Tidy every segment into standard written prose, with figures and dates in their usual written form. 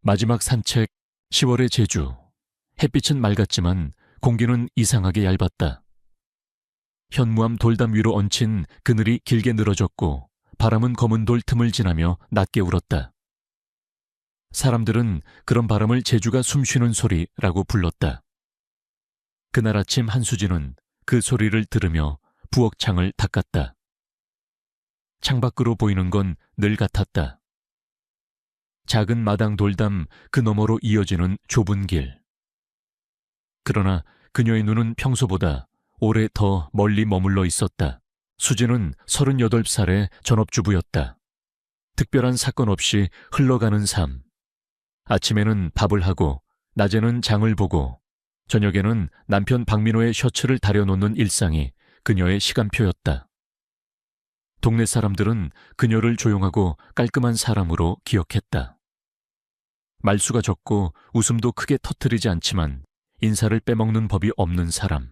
마지막 산책 10월의 제주. 햇빛은 맑았지만 공기는 이상하게 얇았다. 현무암 돌담 위로 얹힌 그늘이 길게 늘어졌고 바람은 검은 돌 틈을 지나며 낮게 울었다. 사람들은 그런 바람을 제주가 숨쉬는 소리라고 불렀다. 그날 아침 한수진은 그 소리를 들으며 부엌창을 닦았다. 창밖으로 보이는 건 늘 같았다. 작은 마당 돌담 그 너머로 이어지는 좁은 길. 그러나 그녀의 눈은 평소보다 오래 더 멀리 머물러 있었다. 수진은 38살의 전업주부였다. 특별한 사건 없이 흘러가는 삶. 아침에는 밥을 하고 낮에는 장을 보고 저녁에는 남편 박민호의 셔츠를 다려놓는 일상이 그녀의 시간표였다. 동네 사람들은 그녀를 조용하고 깔끔한 사람으로 기억했다. 말수가 적고 웃음도 크게 터뜨리지 않지만 인사를 빼먹는 법이 없는 사람.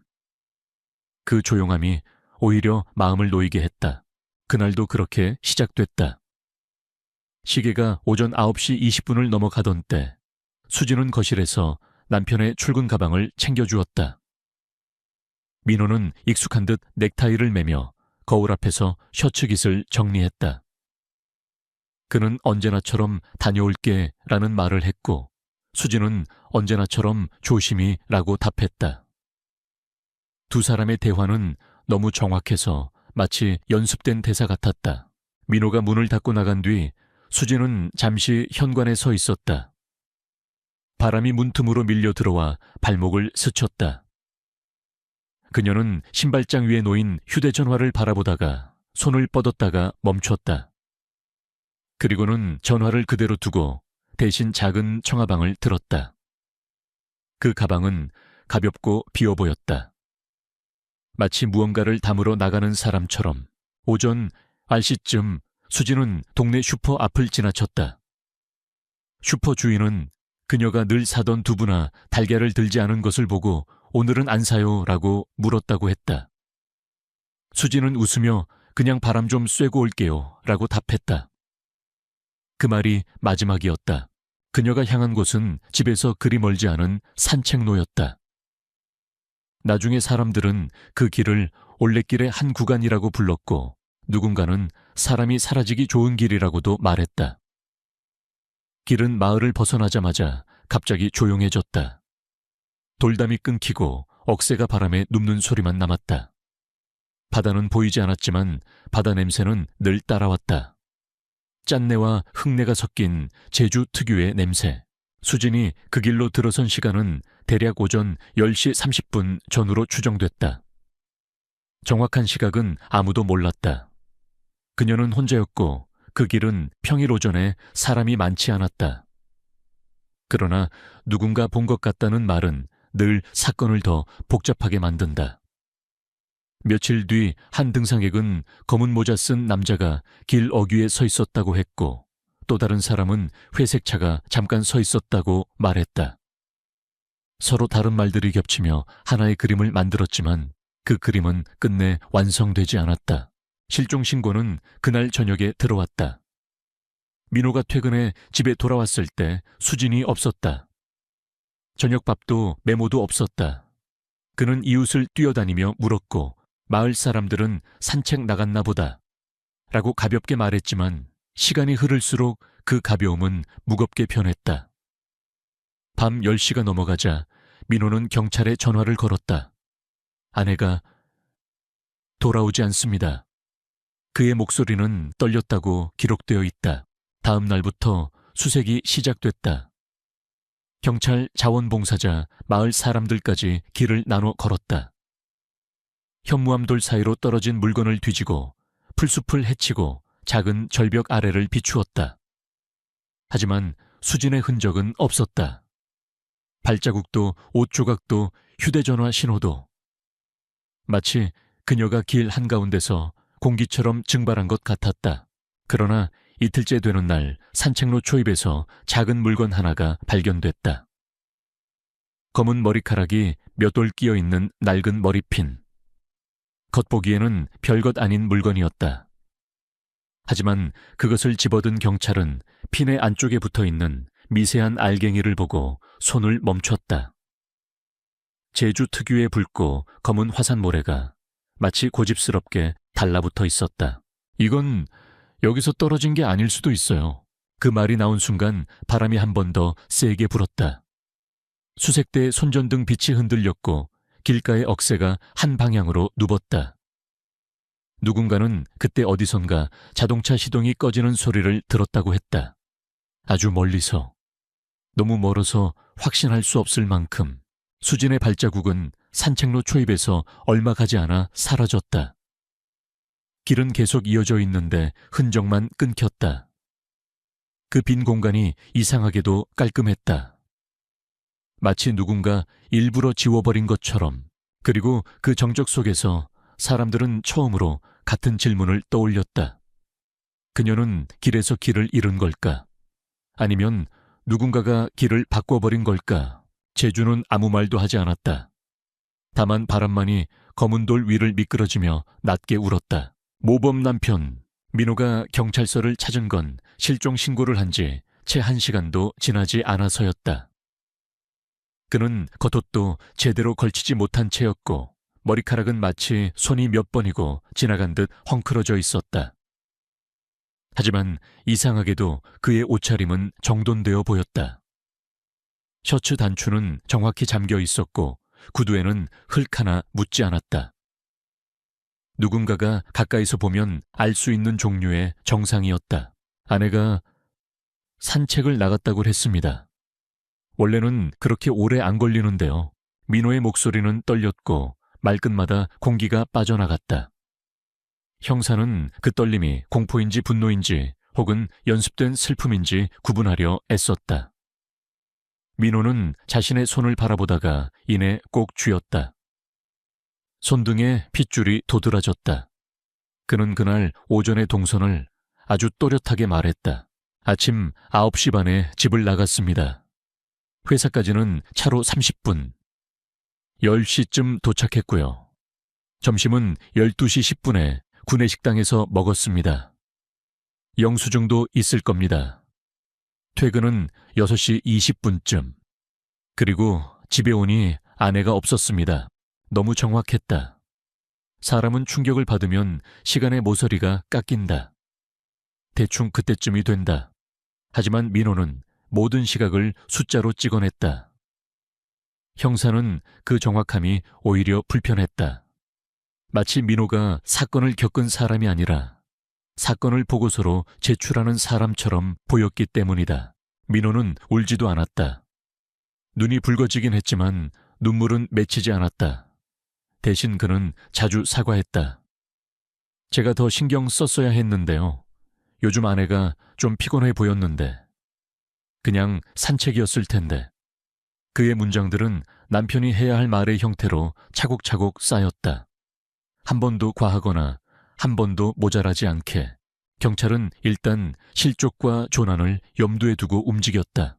그 조용함이 오히려 마음을 놓이게 했다. 그날도 그렇게 시작됐다. 시계가 오전 9시 20분을 넘어가던 때 수진은 거실에서 남편의 출근 가방을 챙겨주었다. 민호는 익숙한 듯 넥타이를 매며 거울 앞에서 셔츠 깃을 정리했다. 그는 언제나처럼 다녀올게 라는 말을 했고 수진은 언제나처럼 조심히 라고 답했다. 두 사람의 대화는 너무 정확해서 마치 연습된 대사 같았다. 민호가 문을 닫고 나간 뒤 수진은 잠시 현관에 서 있었다. 바람이 문틈으로 밀려 들어와 발목을 스쳤다. 그녀는 신발장 위에 놓인 휴대전화를 바라보다가 손을 뻗었다가 멈췄다. 그리고는 전화를 그대로 두고 대신 작은 청아방을 들었다. 그 가방은 가볍고 비어 보였다. 마치 무언가를 담으러 나가는 사람처럼 오전 10시쯤 수진은 동네 슈퍼 앞을 지나쳤다. 슈퍼 주인은 그녀가 늘 사던 두부나 달걀을 들지 않은 것을 보고 오늘은 안 사요 라고 물었다고 했다. 수진은 웃으며 그냥 바람 좀 쐬고 올게요 라고 답했다. 그 말이 마지막이었다. 그녀가 향한 곳은 집에서 그리 멀지 않은 산책로였다. 나중에 사람들은 그 길을 올레길의 한 구간이라고 불렀고 누군가는 사람이 사라지기 좋은 길이라고도 말했다. 길은 마을을 벗어나자마자 갑자기 조용해졌다. 돌담이 끊기고 억새가 바람에 눕는 소리만 남았다. 바다는 보이지 않았지만 바다 냄새는 늘 따라왔다. 짠내와 흙내가 섞인 제주 특유의 냄새. 수진이 그 길로 들어선 시간은 대략 오전 10시 30분 전후로 추정됐다. 정확한 시각은 아무도 몰랐다. 그녀는 혼자였고 그 길은 평일 오전에 사람이 많지 않았다. 그러나 누군가 본 것 같다는 말은 늘 사건을 더 복잡하게 만든다. 며칠 뒤 한 등산객은 검은 모자 쓴 남자가 길 어귀에 서 있었다고 했고 또 다른 사람은 회색 차가 잠깐 서 있었다고 말했다. 서로 다른 말들이 겹치며 하나의 그림을 만들었지만 그 그림은 끝내 완성되지 않았다. 실종 신고는 그날 저녁에 들어왔다. 민호가 퇴근해 집에 돌아왔을 때 수진이 없었다. 저녁밥도 메모도 없었다. 그는 이웃을 뛰어다니며 물었고 마을 사람들은 산책 나갔나 보다 라고 가볍게 말했지만 시간이 흐를수록 그 가벼움은 무겁게 변했다. 밤 10시가 넘어가자 민호는 경찰에 전화를 걸었다. 아내가 돌아오지 않습니다. 그의 목소리는 떨렸다고 기록되어 있다. 다음 날부터 수색이 시작됐다. 경찰, 자원봉사자, 마을 사람들까지 길을 나눠 걸었다. 현무암돌 사이로 떨어진 물건을 뒤지고 풀숲을 헤치고 작은 절벽 아래를 비추었다. 하지만 수진의 흔적은 없었다. 발자국도 옷 조각도 휴대전화 신호도. 마치 그녀가 길 한가운데서 공기처럼 증발한 것 같았다. 그러나 이틀째 되는 날 산책로 초입에서 작은 물건 하나가 발견됐다. 검은 머리카락이 몇 올 끼어 있는 낡은 머리핀. 겉보기에는 별것 아닌 물건이었다. 하지만 그것을 집어든 경찰은 핀의 안쪽에 붙어있는 미세한 알갱이를 보고 손을 멈췄다. 제주 특유의 붉고 검은 화산 모래가 마치 고집스럽게 달라붙어 있었다. 이건 여기서 떨어진 게 아닐 수도 있어요. 그 말이 나온 순간 바람이 한 번 더 세게 불었다. 수색대의 손전등 빛이 흔들렸고 길가의 억새가 한 방향으로 누웠다. 누군가는 그때 어디선가 자동차 시동이 꺼지는 소리를 들었다고 했다. 아주 멀리서, 너무 멀어서 확신할 수 없을 만큼. 수진의 발자국은 산책로 초입에서 얼마 가지 않아 사라졌다. 길은 계속 이어져 있는데 흔적만 끊겼다. 그 빈 공간이 이상하게도 깔끔했다. 마치 누군가 일부러 지워버린 것처럼. 그리고 그 정적 속에서 사람들은 처음으로 같은 질문을 떠올렸다. 그녀는 길에서 길을 잃은 걸까? 아니면 누군가가 길을 바꿔버린 걸까? 제주는 아무 말도 하지 않았다. 다만 바람만이 검은 돌 위를 미끄러지며 낮게 울었다. 모범 남편 민호가 경찰서를 찾은 건 실종 신고를 한 지 채 1시간도 지나지 않아서였다. 그는 겉옷도 제대로 걸치지 못한 채였고 머리카락은 마치 손이 몇 번이고 지나간 듯 헝클어져 있었다. 하지만 이상하게도 그의 옷차림은 정돈되어 보였다. 셔츠 단추는 정확히 잠겨 있었고 구두에는 흙 하나 묻지 않았다. 누군가가 가까이서 보면 알 수 있는 종류의 정상이었다. 아내가 산책을 나갔다고 했습니다. 원래는 그렇게 오래 안 걸리는데요. 민호의 목소리는 떨렸고 말끝마다 공기가 빠져나갔다. 형사는 그 떨림이 공포인지 분노인지 혹은 연습된 슬픔인지 구분하려 애썼다. 민호는 자신의 손을 바라보다가 이내 꼭 쥐었다. 손등에 핏줄이 도드라졌다. 그는 그날 오전의 동선을 아주 또렷하게 말했다. 아침 9시 반에 집을 나갔습니다. 회사까지는 차로 30분. 10시쯤 도착했고요. 점심은 12시 10분에 구내식당에서 먹었습니다. 영수증도 있을 겁니다. 퇴근은 6시 20분쯤. 그리고 집에 오니 아내가 없었습니다. 너무 정확했다. 사람은 충격을 받으면 시간의 모서리가 깎인다. 대충 그때쯤이 된다. 하지만 민호는 모든 시각을 숫자로 찍어냈다. 형사는 그 정확함이 오히려 불편했다. 마치 민호가 사건을 겪은 사람이 아니라 사건을 보고서로 제출하는 사람처럼 보였기 때문이다. 민호는 울지도 않았다. 눈이 붉어지긴 했지만 눈물은 맺히지 않았다. 대신 그는 자주 사과했다. 제가 더 신경 썼어야 했는데요. 요즘 아내가 좀 피곤해 보였는데. 그냥 산책이었을 텐데. 그의 문장들은 남편이 해야 할 말의 형태로 차곡차곡 쌓였다. 한 번도 과하거나 한 번도 모자라지 않게 경찰은 일단 실족과 조난을 염두에 두고 움직였다.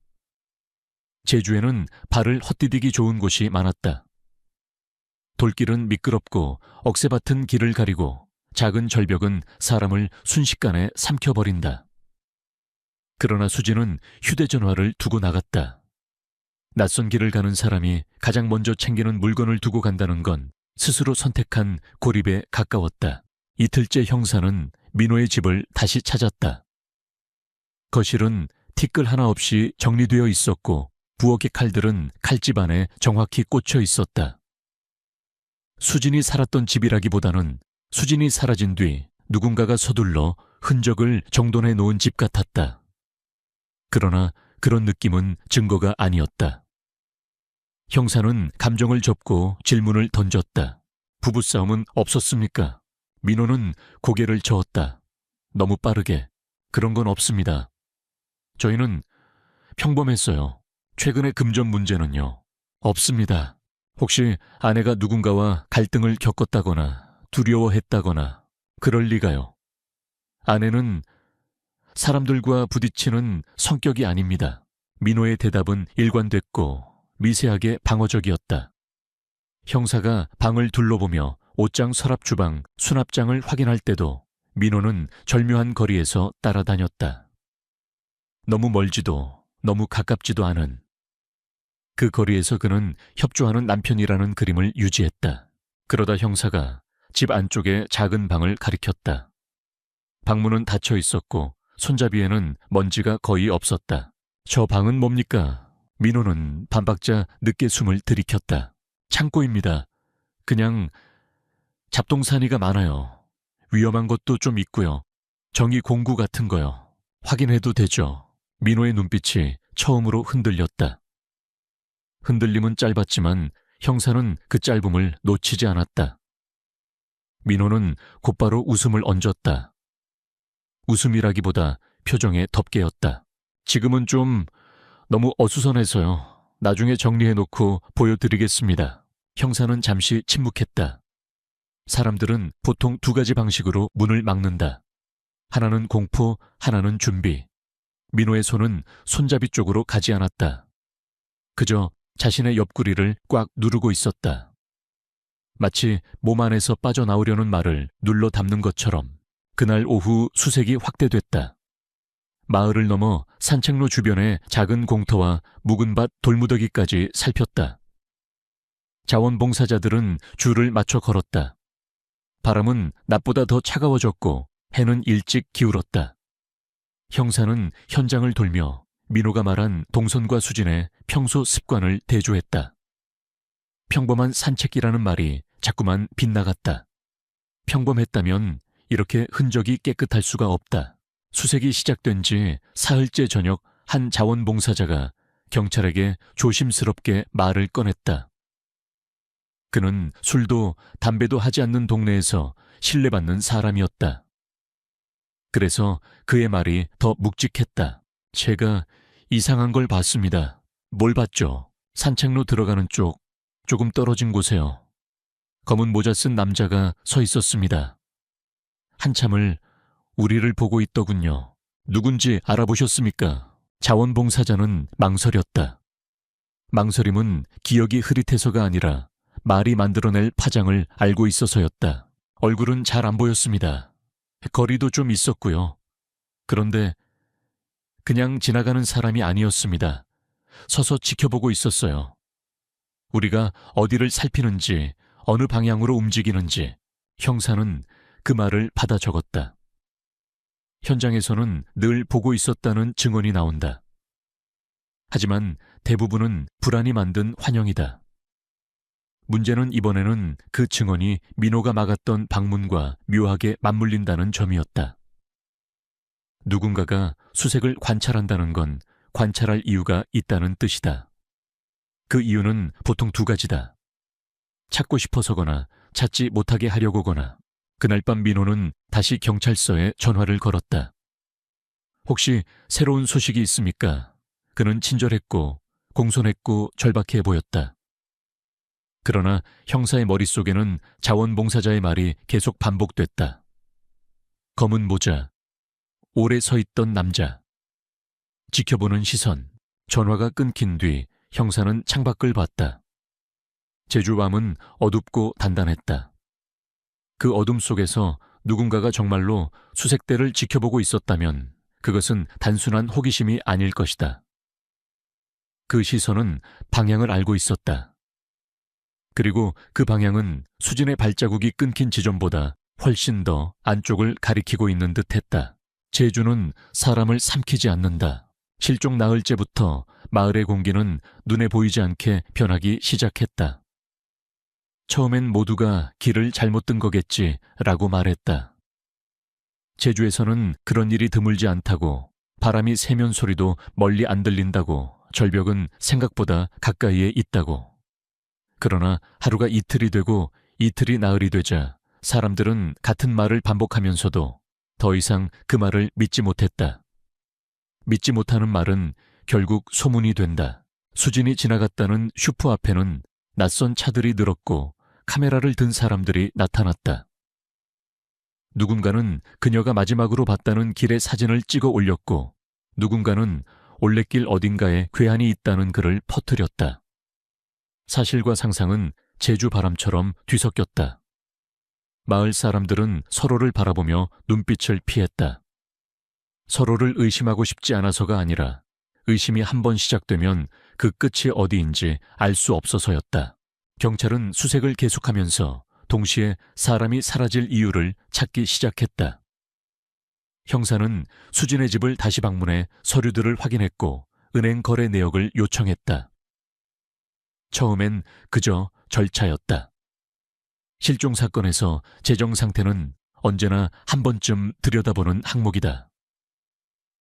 제주에는 발을 헛디디기 좋은 곳이 많았다. 돌길은 미끄럽고 억새밭은 길을 가리고 작은 절벽은 사람을 순식간에 삼켜버린다. 그러나 수지는 휴대전화를 두고 나갔다. 낯선 길을 가는 사람이 가장 먼저 챙기는 물건을 두고 간다는 건 스스로 선택한 고립에 가까웠다. 이틀째 형사는 민호의 집을 다시 찾았다. 거실은 티끌 하나 없이 정리되어 있었고 부엌의 칼들은 칼집 안에 정확히 꽂혀 있었다. 수진이 살았던 집이라기보다는 수진이 사라진 뒤 누군가가 서둘러 흔적을 정돈해 놓은 집 같았다. 그러나 그런 느낌은 증거가 아니었다. 형사는 감정을 접고 질문을 던졌다. 부부싸움은 없었습니까? 민호는 고개를 저었다. 너무 빠르게. 그런 건 없습니다. 저희는 평범했어요. 최근의 금전 문제는요. 없습니다. 혹시 아내가 누군가와 갈등을 겪었다거나 두려워했다거나 그럴 리가요. 아내는 사람들과 부딪히는 성격이 아닙니다. 민호의 대답은 일관됐고 미세하게 방어적이었다. 형사가 방을 둘러보며 옷장, 서랍, 주방, 수납장을 확인할 때도 민호는 절묘한 거리에서 따라다녔다. 너무 멀지도 너무 가깝지도 않은. 그 거리에서 그는 협조하는 남편이라는 그림을 유지했다. 그러다 형사가 집 안쪽에 작은 방을 가리켰다. 방문은 닫혀 있었고 손잡이에는 먼지가 거의 없었다. 저 방은 뭡니까? 민호는 반박자 늦게 숨을 들이켰다. 창고입니다. 그냥 잡동사니가 많아요. 위험한 것도 좀 있고요. 정의 공구 같은 거요. 확인해도 되죠? 민호의 눈빛이 처음으로 흔들렸다. 흔들림은 짧았지만 형사는 그 짧음을 놓치지 않았다. 민호는 곧바로 웃음을 얹었다. 웃음이라기보다 표정에 덮개였다. 지금은 좀 너무 어수선해서요. 나중에 정리해놓고 보여드리겠습니다. 형사는 잠시 침묵했다. 사람들은 보통 두 가지 방식으로 문을 막는다. 하나는 공포, 하나는 준비. 민호의 손은 손잡이 쪽으로 가지 않았다. 그저 자신의 옆구리를 꽉 누르고 있었다. 마치 몸 안에서 빠져나오려는 말을 눌러 담는 것처럼. 그날 오후 수색이 확대됐다. 마을을 넘어 산책로 주변의 작은 공터와 묵은 밭 돌무더기까지 살폈다. 자원봉사자들은 줄을 맞춰 걸었다. 바람은 낮보다 더 차가워졌고 해는 일찍 기울었다. 형사는 현장을 돌며 민호가 말한 동선과 수진의 평소 습관을 대조했다. 평범한 산책이라는 말이 자꾸만 빗나갔다. 평범했다면 이렇게 흔적이 깨끗할 수가 없다. 수색이 시작된 지 사흘째 저녁 한 자원봉사자가 경찰에게 조심스럽게 말을 꺼냈다. 그는 술도 담배도 하지 않는 동네에서 신뢰받는 사람이었다. 그래서 그의 말이 더 묵직했다. 제가 이상한 걸 봤습니다. 뭘 봤죠? 산책로 들어가는 쪽, 조금 떨어진 곳에요. 검은 모자 쓴 남자가 서 있었습니다. 한참을 우리를 보고 있더군요. 누군지 알아보셨습니까? 자원봉사자는 망설였다. 망설임은 기억이 흐릿해서가 아니라 말이 만들어낼 파장을 알고 있어서였다. 얼굴은 잘 안 보였습니다. 거리도 좀 있었고요. 그런데 그냥 지나가는 사람이 아니었습니다. 서서 지켜보고 있었어요. 우리가 어디를 살피는지, 어느 방향으로 움직이는지 형사는 그 말을 받아 적었다. 현장에서는 늘 보고 있었다는 증언이 나온다. 하지만 대부분은 불안이 만든 환영이다. 문제는 이번에는 그 증언이 민호가 막았던 방문과 묘하게 맞물린다는 점이었다. 누군가가 수색을 관찰한다는 건 관찰할 이유가 있다는 뜻이다. 그 이유는 보통 두 가지다. 찾고 싶어서거나 찾지 못하게 하려고거나. 그날 밤 민호는 다시 경찰서에 전화를 걸었다. 혹시 새로운 소식이 있습니까? 그는 친절했고 공손했고 절박해 보였다. 그러나 형사의 머릿속에는 자원봉사자의 말이 계속 반복됐다. 검은 모자, 오래 서 있던 남자. 지켜보는 시선. 전화가 끊긴 뒤 형사는 창밖을 봤다. 제주 밤은 어둡고 단단했다. 그 어둠 속에서 누군가가 정말로 수색대를 지켜보고 있었다면 그것은 단순한 호기심이 아닐 것이다. 그 시선은 방향을 알고 있었다. 그리고 그 방향은 수진의 발자국이 끊긴 지점보다 훨씬 더 안쪽을 가리키고 있는 듯했다. 제주는 사람을 삼키지 않는다. 실종 나흘째부터 마을의 공기는 눈에 보이지 않게 변하기 시작했다. 처음엔 모두가 길을 잘못 든 거겠지라고 말했다. 제주에서는 그런 일이 드물지 않다고, 바람이 세면 소리도 멀리 안 들린다고, 절벽은 생각보다 가까이에 있다고. 그러나 하루가 이틀이 되고 이틀이 나흘이 되자 사람들은 같은 말을 반복하면서도 더 이상 그 말을 믿지 못했다. 믿지 못하는 말은 결국 소문이 된다. 수진이 지나갔다는 슈퍼 앞에는 낯선 차들이 늘었고 카메라를 든 사람들이 나타났다. 누군가는 그녀가 마지막으로 봤다는 길의 사진을 찍어 올렸고 누군가는 올레길 어딘가에 괴한이 있다는 글을 퍼뜨렸다. 사실과 상상은 제주 바람처럼 뒤섞였다. 마을 사람들은 서로를 바라보며 눈빛을 피했다. 서로를 의심하고 싶지 않아서가 아니라 의심이 한 번 시작되면 그 끝이 어디인지 알 수 없어서였다. 경찰은 수색을 계속하면서 동시에 사람이 사라질 이유를 찾기 시작했다. 형사는 수진의 집을 다시 방문해 서류들을 확인했고 은행 거래 내역을 요청했다. 처음엔 그저 절차였다. 실종 사건에서 재정 상태는 언제나 한 번쯤 들여다보는 항목이다.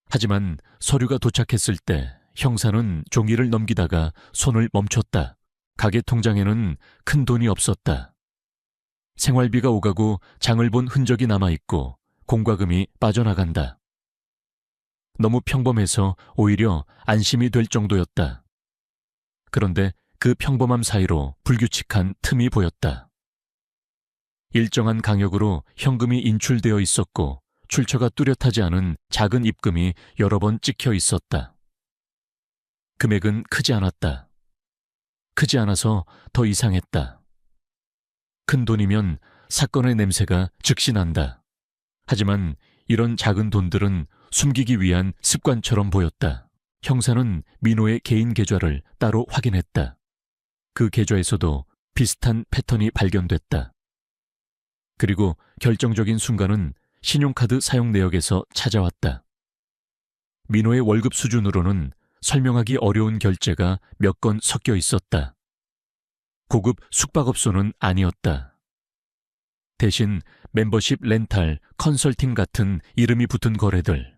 하지만 서류가 도착했을 때 형사는 종이를 넘기다가 손을 멈췄다. 가게 통장에는 큰 돈이 없었다. 생활비가 오가고 장을 본 흔적이 남아있고 공과금이 빠져나간다. 너무 평범해서 오히려 안심이 될 정도였다. 그런데 그 평범함 사이로 불규칙한 틈이 보였다. 일정한 강역으로 현금이 인출되어 있었고 출처가 뚜렷하지 않은 작은 입금이 여러 번 찍혀 있었다. 금액은 크지 않았다. 크지 않아서 더 이상했다. 큰 돈이면 사건의 냄새가 즉시 난다. 하지만 이런 작은 돈들은 숨기기 위한 습관처럼 보였다. 형사는 민호의 개인 계좌를 따로 확인했다. 그 계좌에서도 비슷한 패턴이 발견됐다. 그리고 결정적인 순간은 신용카드 사용 내역에서 찾아왔다. 민호의 월급 수준으로는 설명하기 어려운 결제가 몇 건 섞여 있었다. 고급 숙박업소는 아니었다. 대신 멤버십 렌탈, 컨설팅 같은 이름이 붙은 거래들.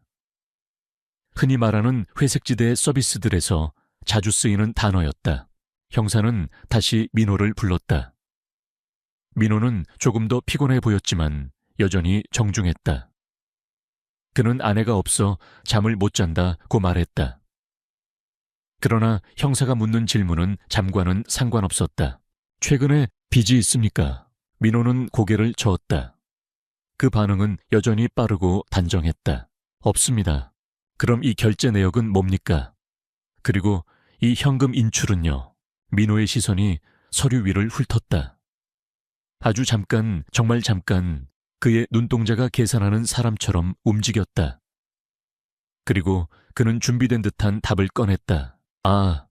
흔히 말하는 회색지대의 서비스들에서 자주 쓰이는 단어였다. 형사는 다시 민호를 불렀다. 민호는 조금 더 피곤해 보였지만 여전히 정중했다. 그는 아내가 없어 잠을 못 잔다고 말했다. 그러나 형사가 묻는 질문은 잠과는 상관없었다. 최근에 빚이 있습니까? 민호는 고개를 저었다. 그 반응은 여전히 빠르고 단정했다. 없습니다. 그럼 이 결제 내역은 뭡니까? 그리고 이 현금 인출은요? 민호의 시선이 서류 위를 훑었다. 아주 잠깐, 정말 잠깐 그의 눈동자가 계산하는 사람처럼 움직였다. 그리고 그는 준비된 듯한 답을 꺼냈다. 아,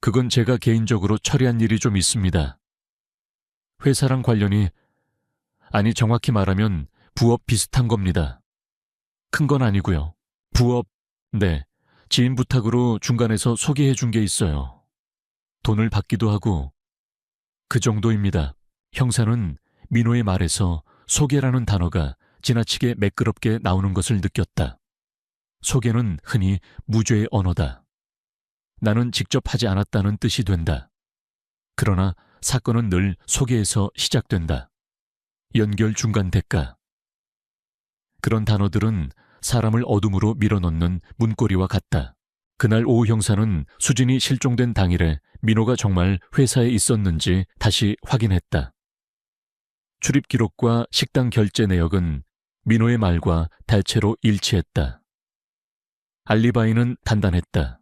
그건 제가 개인적으로 처리한 일이 좀 있습니다. 회사랑 관련이, 아니 정확히 말하면 부업 비슷한 겁니다. 큰 건 아니고요. 부업, 네, 지인 부탁으로 중간에서 소개해 준 게 있어요. 돈을 받기도 하고 그 정도입니다. 형사는 민호의 말에서 소개라는 단어가 지나치게 매끄럽게 나오는 것을 느꼈다. 소개는 흔히 무죄의 언어다. 나는 직접 하지 않았다는 뜻이 된다. 그러나 사건은 늘 소개에서 시작된다. 연결 중간 대가. 그런 단어들은 사람을 어둠으로 밀어넣는 문고리와 같다. 그날 오후 형사는 수진이 실종된 당일에 민호가 정말 회사에 있었는지 다시 확인했다. 출입 기록과 식당 결제 내역은 민호의 말과 대체로 일치했다. 알리바이는 단단했다.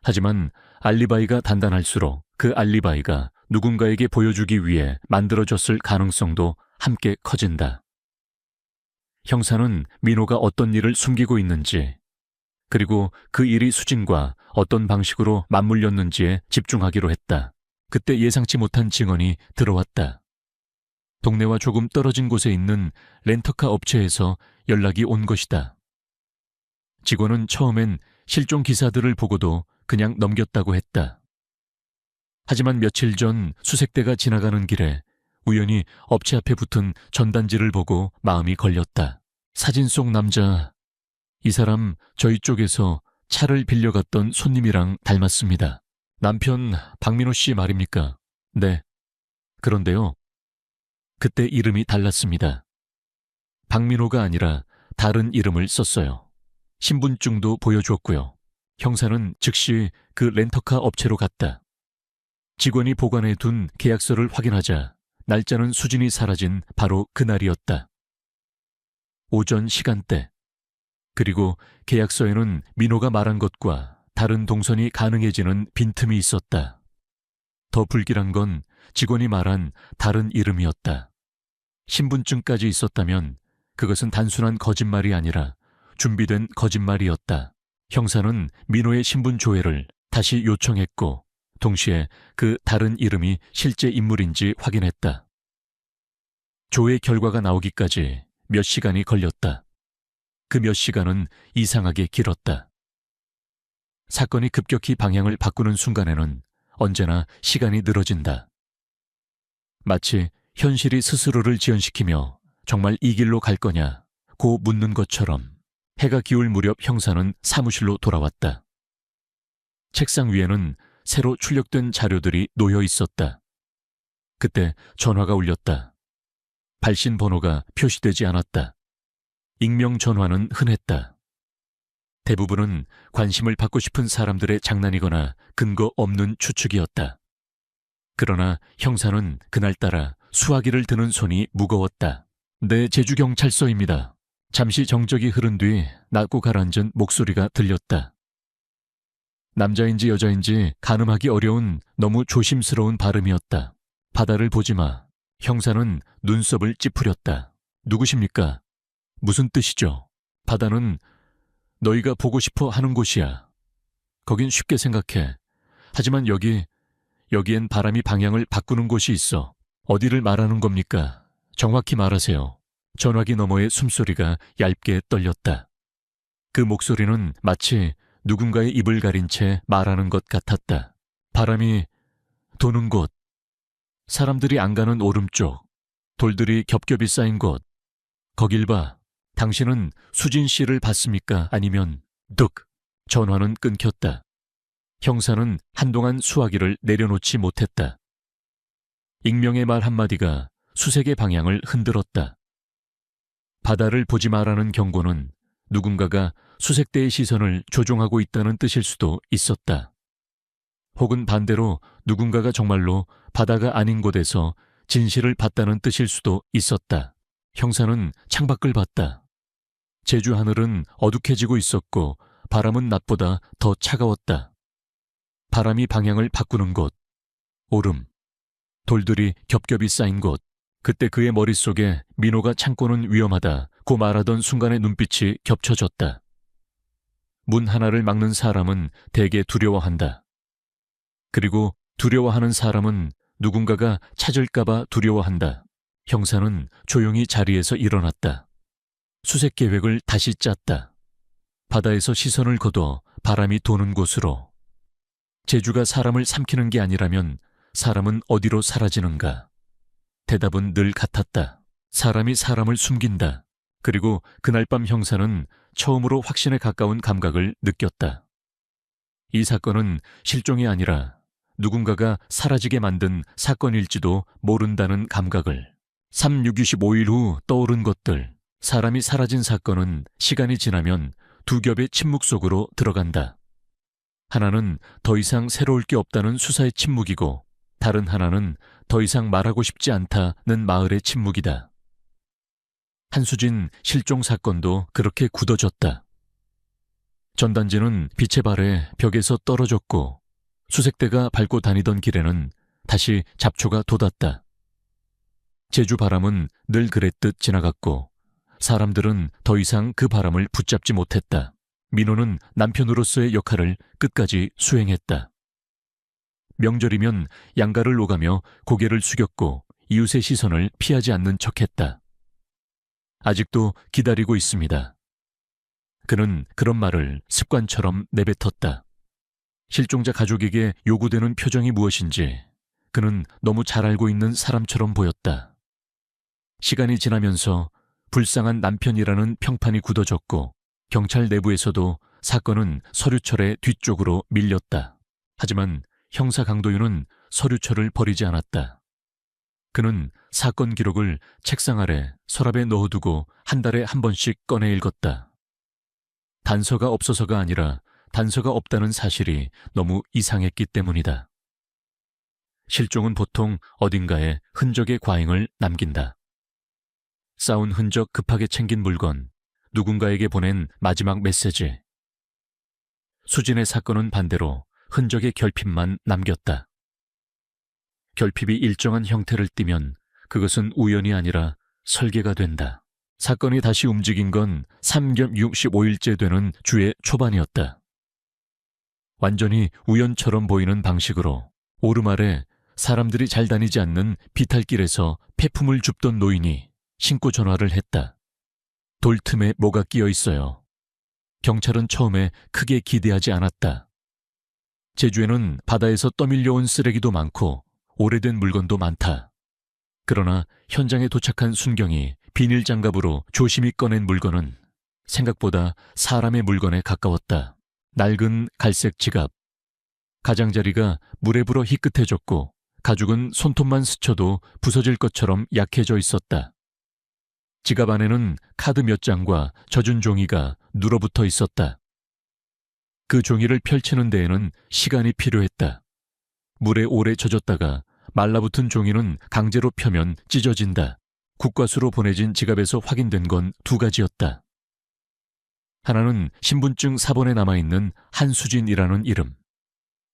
하지만 알리바이가 단단할수록 그 알리바이가 누군가에게 보여주기 위해 만들어졌을 가능성도 함께 커진다. 형사는 민호가 어떤 일을 숨기고 있는지, 그리고 그 일이 수진과 어떤 방식으로 맞물렸는지에 집중하기로 했다. 그때 예상치 못한 증언이 들어왔다. 동네와 조금 떨어진 곳에 있는 렌터카 업체에서 연락이 온 것이다. 직원은 처음엔 실종 기사들을 보고도 그냥 넘겼다고 했다. 하지만 며칠 전 수색대가 지나가는 길에 우연히 업체 앞에 붙은 전단지를 보고 마음이 걸렸다. 사진 속 남자, 이 사람 저희 쪽에서 차를 빌려갔던 손님이랑 닮았습니다. 남편 박민호 씨 말입니까? 네. 그런데요. 그때 이름이 달랐습니다. 박민호가 아니라 다른 이름을 썼어요. 신분증도 보여주었고요. 형사는 즉시 그 렌터카 업체로 갔다. 직원이 보관해 둔 계약서를 확인하자 날짜는 수진이 사라진 바로 그날이었다. 오전 시간대. 그리고 계약서에는 민호가 말한 것과 다른 동선이 가능해지는 빈틈이 있었다. 더 불길한 건 직원이 말한 다른 이름이었다. 신분증까지 있었다면 그것은 단순한 거짓말이 아니라 준비된 거짓말이었다. 형사는 민호의 신분 조회를 다시 요청했고 동시에 그 다른 이름이 실제 인물인지 확인했다. 조회 결과가 나오기까지 몇 시간이 걸렸다. 그 몇 시간은 이상하게 길었다. 사건이 급격히 방향을 바꾸는 순간에는 언제나 시간이 늘어진다. 마치 현실이 스스로를 지연시키며 정말 이 길로 갈 거냐고 묻는 것처럼 해가 기울 무렵 형사는 사무실로 돌아왔다. 책상 위에는 새로 출력된 자료들이 놓여 있었다. 그때 전화가 울렸다. 발신 번호가 표시되지 않았다. 익명 전화는 흔했다. 대부분은 관심을 받고 싶은 사람들의 장난이거나 근거 없는 추측이었다. 그러나 형사는 그날따라 수화기를 드는 손이 무거웠다. 네, 제주경찰서입니다. 잠시 정적이 흐른 뒤 낮고 가라앉은 목소리가 들렸다. 남자인지 여자인지 가늠하기 어려운 너무 조심스러운 발음이었다. 바다를 보지 마. 형사는 눈썹을 찌푸렸다. 누구십니까? 무슨 뜻이죠? 바다는 너희가 보고 싶어 하는 곳이야. 거긴 쉽게 생각해. 하지만 여기엔 바람이 방향을 바꾸는 곳이 있어. 어디를 말하는 겁니까? 정확히 말하세요. 전화기 너머의 숨소리가 얇게 떨렸다. 그 목소리는 마치 누군가의 입을 가린 채 말하는 것 같았다. 바람이 도는 곳, 사람들이 안 가는 오름쪽, 돌들이 겹겹이 쌓인 곳, 거길 봐. 당신은 수진 씨를 봤습니까? 아니면 뚝! 전화는 끊겼다. 형사는 한동안 수화기를 내려놓지 못했다. 익명의 말 한마디가 수색의 방향을 흔들었다. 바다를 보지 마라는 경고는 누군가가 수색대의 시선을 조종하고 있다는 뜻일 수도 있었다. 혹은 반대로 누군가가 정말로 바다가 아닌 곳에서 진실을 봤다는 뜻일 수도 있었다. 형사는 창밖을 봤다. 제주 하늘은 어둑해지고 있었고 바람은 낮보다 더 차가웠다. 바람이 방향을 바꾸는 곳, 오름, 돌들이 겹겹이 쌓인 곳. 그때 그의 머릿속에 민호가 창고는 위험하다고 말하던 순간의 눈빛이 겹쳐졌다. 문 하나를 막는 사람은 대개 두려워한다. 그리고 두려워하는 사람은 누군가가 찾을까봐 두려워한다. 형사는 조용히 자리에서 일어났다. 수색 계획을 다시 짰다. 바다에서 시선을 거둬 바람이 도는 곳으로. 제주가 사람을 삼키는 게 아니라면 사람은 어디로 사라지는가? 대답은 늘 같았다. 사람이 사람을 숨긴다. 그리고 그날 밤 형사는 처음으로 확신에 가까운 감각을 느꼈다. 이 사건은 실종이 아니라 누군가가 사라지게 만든 사건일지도 모른다는 감각을. 3-6-25일 후 떠오른 것들. 사람이 사라진 사건은 시간이 지나면 두 겹의 침묵 속으로 들어간다. 하나는 더 이상 새로울 게 없다는 수사의 침묵이고 다른 하나는 더 이상 말하고 싶지 않다는 마을의 침묵이다. 한수진 실종 사건도 그렇게 굳어졌다. 전단지는 빛에 발해 벽에서 떨어졌고 수색대가 밟고 다니던 길에는 다시 잡초가 돋았다. 제주 바람은 늘 그랬듯 지나갔고 사람들은 더 이상 그 바람을 붙잡지 못했다. 민호는 남편으로서의 역할을 끝까지 수행했다. 명절이면 양가를 오가며 고개를 숙였고 이웃의 시선을 피하지 않는 척했다. 아직도 기다리고 있습니다. 그는 그런 말을 습관처럼 내뱉었다. 실종자 가족에게 요구되는 표정이 무엇인지 그는 너무 잘 알고 있는 사람처럼 보였다. 시간이 지나면서 불쌍한 남편이라는 평판이 굳어졌고 경찰 내부에서도 사건은 서류철의 뒤쪽으로 밀렸다. 하지만 형사 강도윤은 서류철을 버리지 않았다. 그는 사건 기록을 책상 아래 서랍에 넣어두고 한 달에 한 번씩 꺼내 읽었다. 단서가 없어서가 아니라 단서가 없다는 사실이 너무 이상했기 때문이다. 실종은 보통 어딘가에 흔적의 과잉을 남긴다. 싸운 흔적, 급하게 챙긴 물건, 누군가에게 보낸 마지막 메시지. 수진의 사건은 반대로 흔적의 결핍만 남겼다. 결핍이 일정한 형태를 띠면 그것은 우연이 아니라 설계가 된다. 사건이 다시 움직인 건 365일째 되는 주의 초반이었다. 완전히 우연처럼 보이는 방식으로 오르말에 사람들이 잘 다니지 않는 비탈길에서 폐품을 줍던 노인이 신고 전화를 했다. 돌 틈에 뭐가 끼어 있어요. 경찰은 처음에 크게 기대하지 않았다. 제주에는 바다에서 떠밀려온 쓰레기도 많고 오래된 물건도 많다. 그러나 현장에 도착한 순경이 비닐 장갑으로 조심히 꺼낸 물건은 생각보다 사람의 물건에 가까웠다. 낡은 갈색 지갑. 가장자리가 물에 불어 희끗해졌고 가죽은 손톱만 스쳐도 부서질 것처럼 약해져 있었다. 지갑 안에는 카드 몇 장과 젖은 종이가 눌어붙어 있었다. 그 종이를 펼치는 데에는 시간이 필요했다. 물에 오래 젖었다가 말라붙은 종이는 강제로 펴면 찢어진다. 국과수로 보내진 지갑에서 확인된 건 두 가지였다. 하나는 신분증 사본에 남아있는 한수진이라는 이름.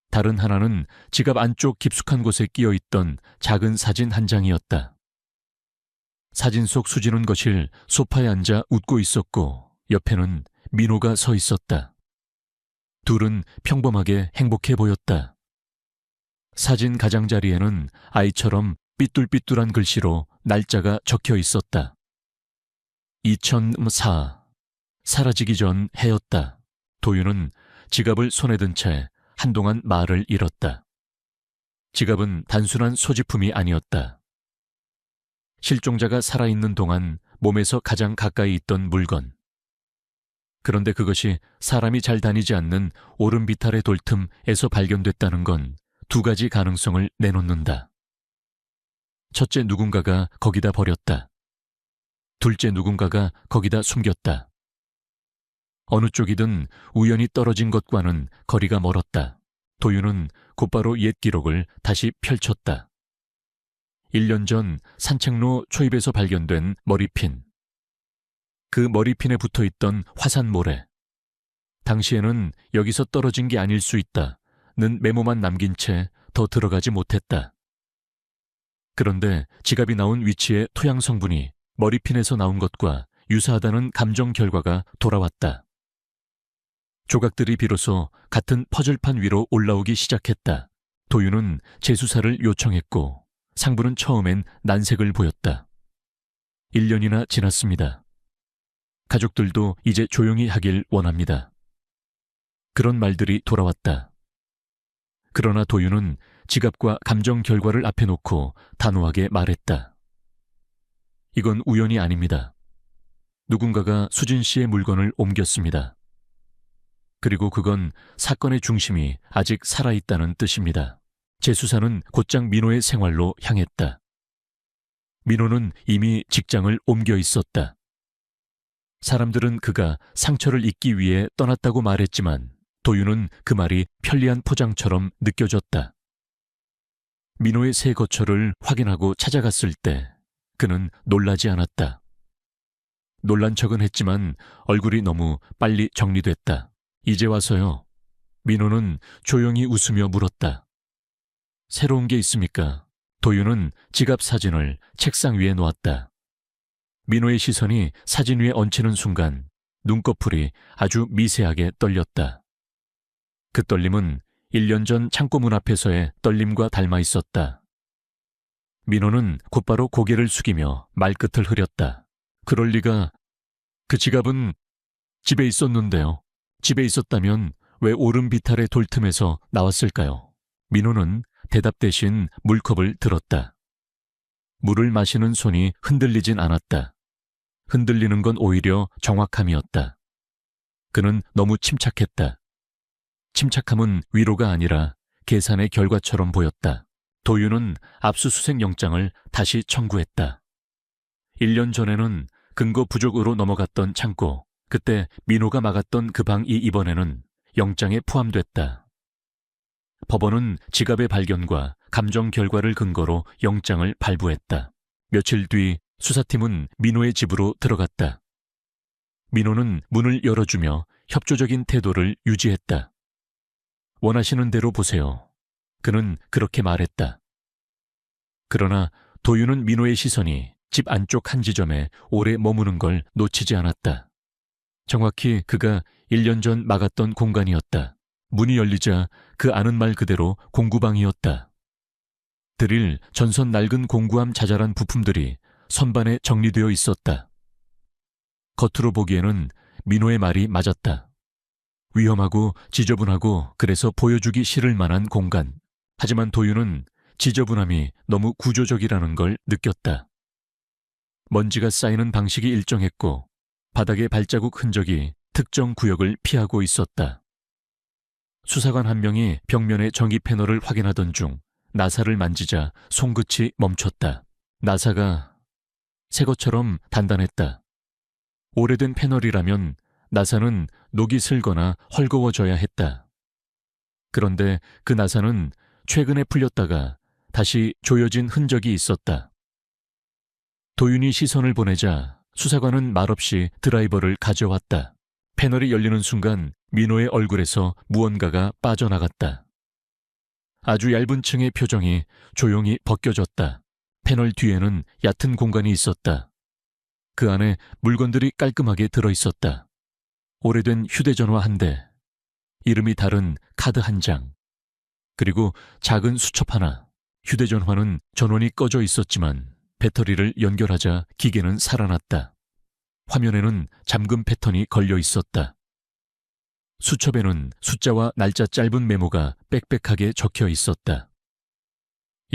다른 하나는 지갑 안쪽 깊숙한 곳에 끼어있던 작은 사진 한 장이었다. 사진 속 수진은 거실 소파에 앉아 웃고 있었고 옆에는 민호가 서 있었다. 둘은 평범하게 행복해 보였다. 사진 가장자리에는 아이처럼 삐뚤삐뚤한 글씨로 날짜가 적혀 있었다. 2004. 사라지기 전 해였다. 도윤은 지갑을 손에 든 채 한동안 말을 잃었다. 지갑은 단순한 소지품이 아니었다. 실종자가 살아있는 동안 몸에서 가장 가까이 있던 물건. 그런데 그것이 사람이 잘 다니지 않는 오름비탈의 돌틈에서 발견됐다는 건 두 가지 가능성을 내놓는다. 첫째, 누군가가 거기다 버렸다. 둘째, 누군가가 거기다 숨겼다. 어느 쪽이든 우연히 떨어진 것과는 거리가 멀었다. 도윤은 곧바로 옛 기록을 다시 펼쳤다. 1년 전 산책로 초입에서 발견된 머리핀. 그 머리핀에 붙어있던 화산모래. 당시에는 여기서 떨어진 게 아닐 수 있다는 메모만 남긴 채 더 들어가지 못했다. 그런데 지갑이 나온 위치의 토양 성분이 머리핀에서 나온 것과 유사하다는 감정 결과가 돌아왔다. 조각들이 비로소 같은 퍼즐판 위로 올라오기 시작했다. 도윤은 재수사를 요청했고 상부는 처음엔 난색을 보였다. 1년이나 지났습니다. 가족들도 이제 조용히 하길 원합니다. 그런 말들이 돌아왔다. 그러나 도윤은 지갑과 감정 결과를 앞에 놓고 단호하게 말했다. 이건 우연이 아닙니다. 누군가가 수진 씨의 물건을 옮겼습니다. 그리고 그건 사건의 중심이 아직 살아있다는 뜻입니다. 재수사는 곧장 민호의 생활로 향했다. 민호는 이미 직장을 옮겨 있었다. 사람들은 그가 상처를 잊기 위해 떠났다고 말했지만 도윤은 그 말이 편리한 포장처럼 느껴졌다. 민호의 새 거처를 확인하고 찾아갔을 때 그는 놀라지 않았다. 놀란 척은 했지만 얼굴이 너무 빨리 정리됐다. 이제 와서요. 민호는 조용히 웃으며 물었다. 새로운 게 있습니까? 도윤은 지갑 사진을 책상 위에 놓았다. 민호의 시선이 사진 위에 얹히는 순간 눈꺼풀이 아주 미세하게 떨렸다. 그 떨림은 1년 전 창고 문 앞에서의 떨림과 닮아 있었다. 민호는 곧바로 고개를 숙이며 말끝을 흐렸다. 그럴 리가. 그 지갑은 집에 있었는데요. 집에 있었다면 왜 오름비탈의 돌틈에서 나왔을까요? 민호는 대답 대신 물컵을 들었다. 물을 마시는 손이 흔들리진 않았다. 흔들리는 건 오히려 정확함이었다. 그는 너무 침착했다. 침착함은 위로가 아니라 계산의 결과처럼 보였다. 도윤은 압수수색 영장을 다시 청구했다. 1년 전에는 근거 부족으로 넘어갔던 창고, 그때 민호가 막았던 그 방이 이번에는 영장에 포함됐다. 법원은 지갑의 발견과 감정 결과를 근거로 영장을 발부했다. 며칠 뒤 수사팀은 민호의 집으로 들어갔다. 민호는 문을 열어주며 협조적인 태도를 유지했다. 원하시는 대로 보세요. 그는 그렇게 말했다. 그러나 도윤은 민호의 시선이 집 안쪽 한 지점에 오래 머무는 걸 놓치지 않았다. 정확히 그가 1년 전 막았던 공간이었다. 문이 열리자 그 아는 말 그대로 공구방이었다. 드릴, 전선 낡은 공구함 자잘한 부품들이 선반에 정리되어 있었다. 겉으로 보기에는 민호의 말이 맞았다. 위험하고 지저분하고 그래서 보여주기 싫을 만한 공간. 하지만 도윤은 지저분함이 너무 구조적이라는 걸 느꼈다. 먼지가 쌓이는 방식이 일정했고 바닥의 발자국 흔적이 특정 구역을 피하고 있었다. 수사관 한 명이 벽면의 전기 패널을 확인하던 중 나사를 만지자 손끝이 멈췄다. 나사가 새 것처럼 단단했다. 오래된 패널이라면 나사는 녹이 슬거나 헐거워져야 했다. 그런데 그 나사는 최근에 풀렸다가 다시 조여진 흔적이 있었다. 도윤이 시선을 보내자 수사관은 말없이 드라이버를 가져왔다. 패널이 열리는 순간 민호의 얼굴에서 무언가가 빠져나갔다. 아주 얇은 층의 표정이 조용히 벗겨졌다. 패널 뒤에는 얕은 공간이 있었다. 그 안에 물건들이 깔끔하게 들어있었다. 오래된 휴대전화 한 대, 이름이 다른 카드 한 장, 그리고 작은 수첩 하나. 휴대전화는 전원이 꺼져 있었지만 배터리를 연결하자 기계는 살아났다. 화면에는 잠금 패턴이 걸려 있었다. 수첩에는 숫자와 날짜 짧은 메모가 빽빽하게 적혀 있었다.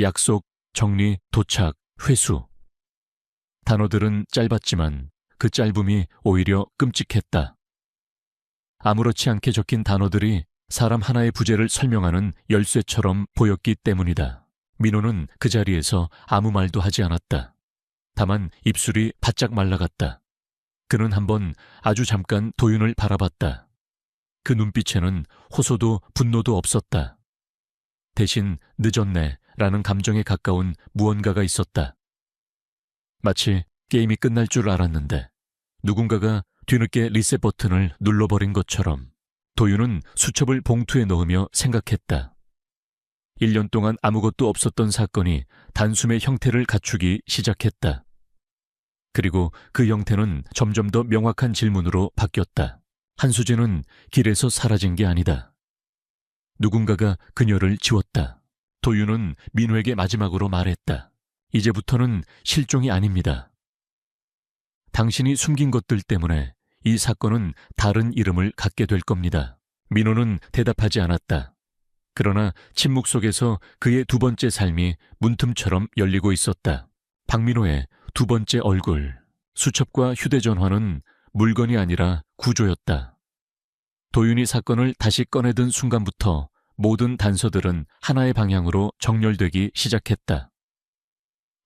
약속, 정리, 도착, 회수. 단어들은 짧았지만 그 짧음이 오히려 끔찍했다. 아무렇지 않게 적힌 단어들이 사람 하나의 부재를 설명하는 열쇠처럼 보였기 때문이다. 민호는 그 자리에서 아무 말도 하지 않았다. 다만 입술이 바짝 말라갔다. 그는 한번 아주 잠깐 도윤을 바라봤다. 그 눈빛에는 호소도 분노도 없었다. 대신 늦었네 라는 감정에 가까운 무언가가 있었다. 마치 게임이 끝날 줄 알았는데 누군가가 뒤늦게 리셋 버튼을 눌러버린 것처럼. 도윤은 수첩을 봉투에 넣으며 생각했다. 1년 동안 아무것도 없었던 사건이 단숨에 형태를 갖추기 시작했다. 그리고 그 형태는 점점 더 명확한 질문으로 바뀌었다. 한수진은 길에서 사라진 게 아니다. 누군가가 그녀를 지웠다. 도윤은 민호에게 마지막으로 말했다. 이제부터는 실종이 아닙니다. 당신이 숨긴 것들 때문에 이 사건은 다른 이름을 갖게 될 겁니다. 민호는 대답하지 않았다. 그러나 침묵 속에서 그의 두 번째 삶이 문틈처럼 열리고 있었다. 박민호의 두 번째 얼굴. 수첩과 휴대전화는 물건이 아니라 구조였다. 도윤이 사건을 다시 꺼내든 순간부터 모든 단서들은 하나의 방향으로 정렬되기 시작했다.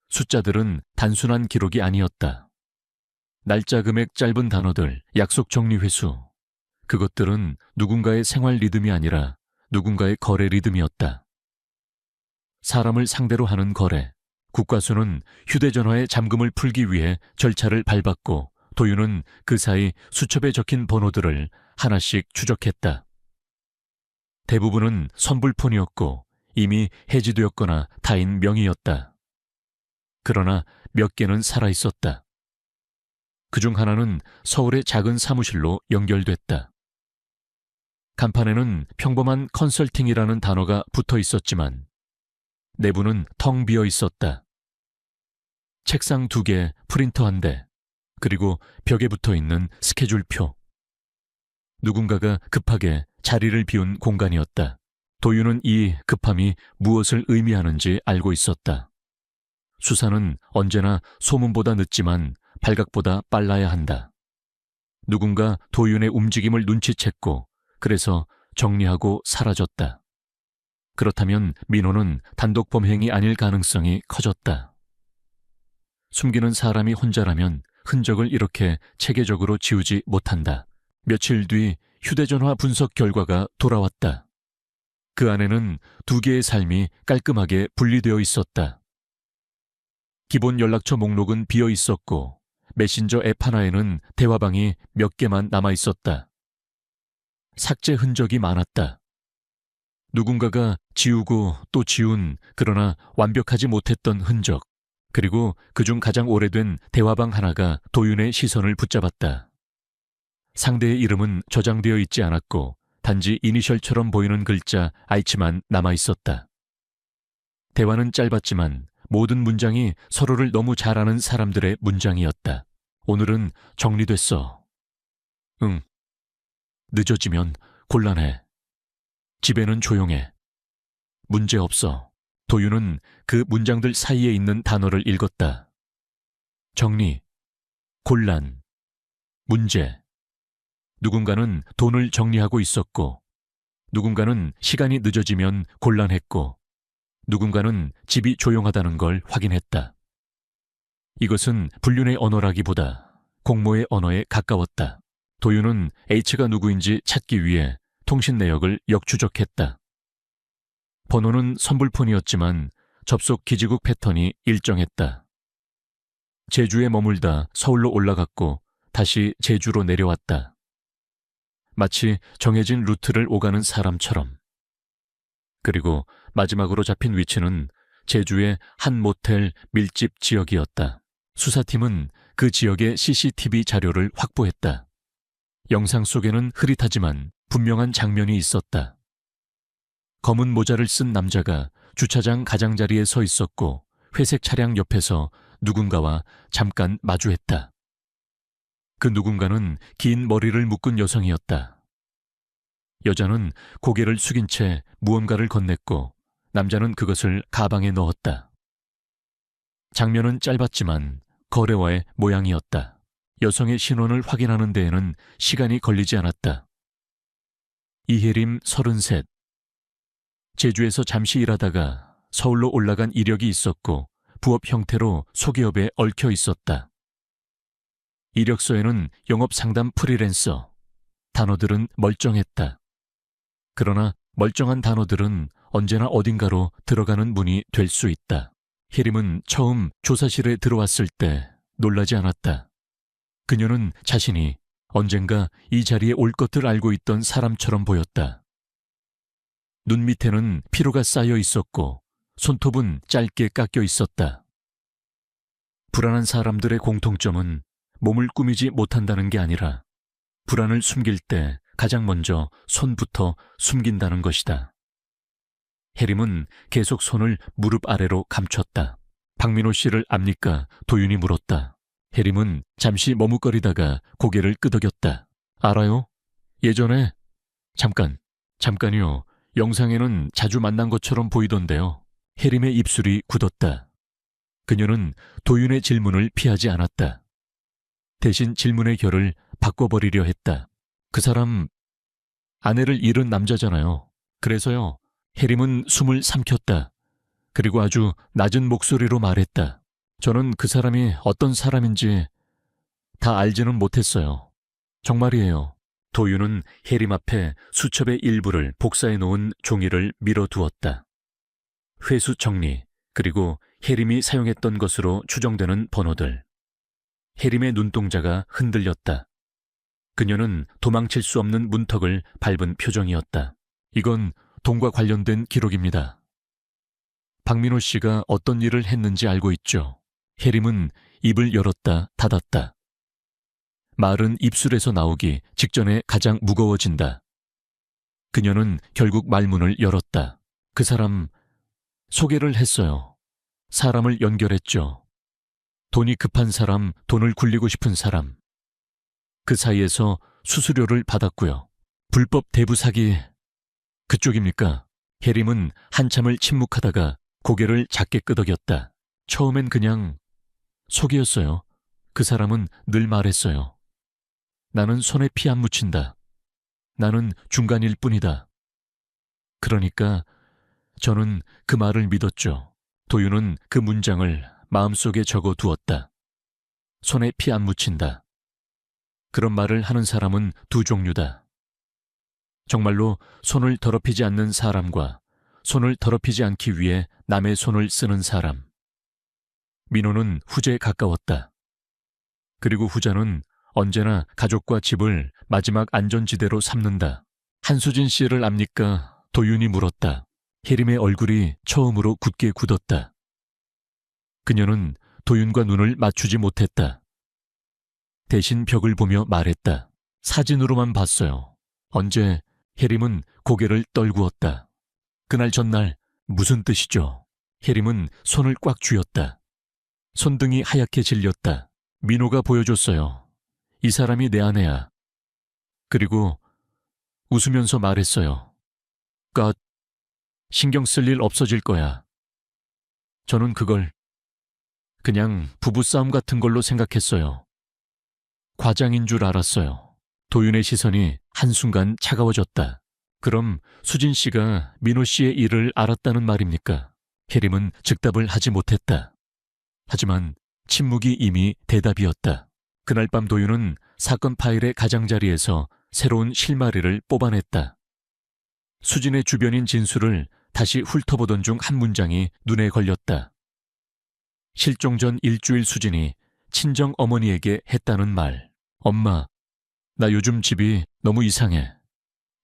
숫자들은 단순한 기록이 아니었다. 날짜, 금액, 짧은 단어들, 약속, 정리, 회수. 그것들은 누군가의 생활 리듬이 아니라 누군가의 거래 리듬이었다. 사람을 상대로 하는 거래. 국과수는 휴대전화의 잠금을 풀기 위해 절차를 밟았고 도윤은 그 사이 수첩에 적힌 번호들을 하나씩 추적했다. 대부분은 선불폰이었고 이미 해지되었거나 타인 명의였다. 그러나 몇 개는 살아있었다. 그중 하나는 서울의 작은 사무실로 연결됐다. 간판에는 평범한 컨설팅이라는 단어가 붙어 있었지만 내부는 텅 비어 있었다. 책상 2개, 프린터 1대, 그리고 벽에 붙어 있는 스케줄표. 누군가가 급하게 자리를 비운 공간이었다. 도윤은 이 급함이 무엇을 의미하는지 알고 있었다. 수사는 언제나 소문보다 늦지만 발각보다 빨라야 한다. 누군가 도윤의 움직임을 눈치챘고 그래서 정리하고 사라졌다. 그렇다면 민호는 단독 범행이 아닐 가능성이 커졌다. 숨기는 사람이 혼자라면 흔적을 이렇게 체계적으로 지우지 못한다. 며칠 뒤 휴대전화 분석 결과가 돌아왔다. 그 안에는 2개의 삶이 깔끔하게 분리되어 있었다. 기본 연락처 목록은 비어 있었고 메신저 앱 하나에는 대화방이 몇 개만 남아 있었다. 삭제 흔적이 많았다. 누군가가 지우고 또 지운 그러나 완벽하지 못했던 흔적. 그리고 그중 가장 오래된 대화방 하나가 도윤의 시선을 붙잡았다. 상대의 이름은 저장되어 있지 않았고 단지 이니셜처럼 보이는 글자 H만 남아 있었다. 대화는 짧았지만 모든 문장이 서로를 너무 잘 아는 사람들의 문장이었다. 오늘은 정리됐어. 응. 늦어지면 곤란해. 집에는 조용해. 문제 없어. 도윤은 그 문장들 사이에 있는 단어를 읽었다. 정리, 곤란, 문제. 누군가는 돈을 정리하고 있었고, 누군가는 시간이 늦어지면 곤란했고, 누군가는 집이 조용하다는 걸 확인했다. 이것은 불륜의 언어라기보다 공모의 언어에 가까웠다. 도윤은 H가 누구인지 찾기 위해 통신 내역을 역추적했다. 번호는 선불폰이었지만 접속 기지국 패턴이 일정했다. 제주에 머물다 서울로 올라갔고 다시 제주로 내려왔다. 마치 정해진 루트를 오가는 사람처럼. 그리고 마지막으로 잡힌 위치는 제주의 한 모텔 밀집 지역이었다. 수사팀은 그 지역의 CCTV 자료를 확보했다. 영상 속에는 흐릿하지만 분명한 장면이 있었다. 검은 모자를 쓴 남자가 주차장 가장자리에 서 있었고 회색 차량 옆에서 누군가와 잠깐 마주했다. 그 누군가는 긴 머리를 묶은 여성이었다. 여자는 고개를 숙인 채 무언가를 건넸고 남자는 그것을 가방에 넣었다. 장면은 짧았지만 거래와의 모양이었다. 여성의 신원을 확인하는 데에는 시간이 걸리지 않았다. 이혜림 33. 제주에서 잠시 일하다가 서울로 올라간 이력이 있었고 부업 형태로 소기업에 얽혀 있었다. 이력서에는 영업상담 프리랜서, 단어들은 멀쩡했다. 그러나 멀쩡한 단어들은 언제나 어딘가로 들어가는 문이 될 수 있다. 혜림은 처음 조사실에 들어왔을 때 놀라지 않았다. 그녀는 자신이 언젠가 이 자리에 올 것을 알고 있던 사람처럼 보였다. 눈 밑에는 피로가 쌓여 있었고 손톱은 짧게 깎여 있었다. 불안한 사람들의 공통점은 몸을 꾸미지 못한다는 게 아니라 불안을 숨길 때 가장 먼저 손부터 숨긴다는 것이다. 혜림은 계속 손을 무릎 아래로 감췄다. 박민호 씨를 압니까? 도윤이 물었다. 혜림은 잠시 머뭇거리다가 고개를 끄덕였다. 알아요? 예전에 잠깐이요. 영상에는 자주 만난 것처럼 보이던데요. 혜림의 입술이 굳었다. 그녀는 도윤의 질문을 피하지 않았다. 대신 질문의 결을 바꿔버리려 했다. 그 사람 아내를 잃은 남자잖아요. 그래서요. 혜림은 숨을 삼켰다. 그리고 아주 낮은 목소리로 말했다. 저는 그 사람이 어떤 사람인지 다 알지는 못했어요. 정말이에요. 도윤은 혜림 앞에 수첩의 일부를 복사해 놓은 종이를 밀어두었다. 회수 정리, 그리고 혜림이 사용했던 것으로 추정되는 번호들. 혜림의 눈동자가 흔들렸다. 그녀는 도망칠 수 없는 문턱을 밟은 표정이었다. 이건 돈과 관련된 기록입니다. 박민호 씨가 어떤 일을 했는지 알고 있죠. 혜림은 입을 열었다 닫았다. 말은 입술에서 나오기 직전에 가장 무거워진다. 그녀는 결국 말문을 열었다. 그 사람 소개를 했어요. 사람을 연결했죠. 돈이 급한 사람, 돈을 굴리고 싶은 사람. 그 사이에서 수수료를 받았고요. 불법 대부 사기 그쪽입니까? 혜림은 한참을 침묵하다가 고개를 작게 끄덕였다. 처음엔 그냥 속이었어요. 그 사람은 늘 말했어요. 나는 손에 피 안 묻힌다. 나는 중간일 뿐이다. 그러니까 저는 그 말을 믿었죠. 도윤은 그 문장을 마음속에 적어두었다. 손에 피 안 묻힌다. 그런 말을 하는 사람은 두 종류다. 정말로 손을 더럽히지 않는 사람과 손을 더럽히지 않기 위해 남의 손을 쓰는 사람. 민호는 후제에 가까웠다. 그리고 후자는 언제나 가족과 집을 마지막 안전지대로 삼는다. 한수진 씨를 압니까? 도윤이 물었다. 혜림의 얼굴이 처음으로 굳게 굳었다. 그녀는 도윤과 눈을 맞추지 못했다. 대신 벽을 보며 말했다. 사진으로만 봤어요. 언제? 혜림은 고개를 떨구었다. 그날 전날 무슨 뜻이죠? 혜림은 손을 꽉 쥐었다. 손등이 하얗게 질렸다. 민호가 보여줬어요. 이 사람이 내 아내야. 그리고 웃으면서 말했어요. 신경 쓸 일 없어질 거야. 저는 그걸 그냥 부부싸움 같은 걸로 생각했어요. 과장인 줄 알았어요. 도윤의 시선이 한순간 차가워졌다. 그럼 수진 씨가 민호 씨의 일을 알았다는 말입니까? 혜림은 즉답을 하지 못했다. 하지만 침묵이 이미 대답이었다. 그날 밤 도윤은 사건 파일의 가장자리에서 새로운 실마리를 뽑아냈다. 수진의 주변인 진술을 다시 훑어보던 중 한 문장이 눈에 걸렸다. 실종 전 일주일 수진이 친정 어머니에게 했다는 말. 엄마, 나 요즘 집이 너무 이상해.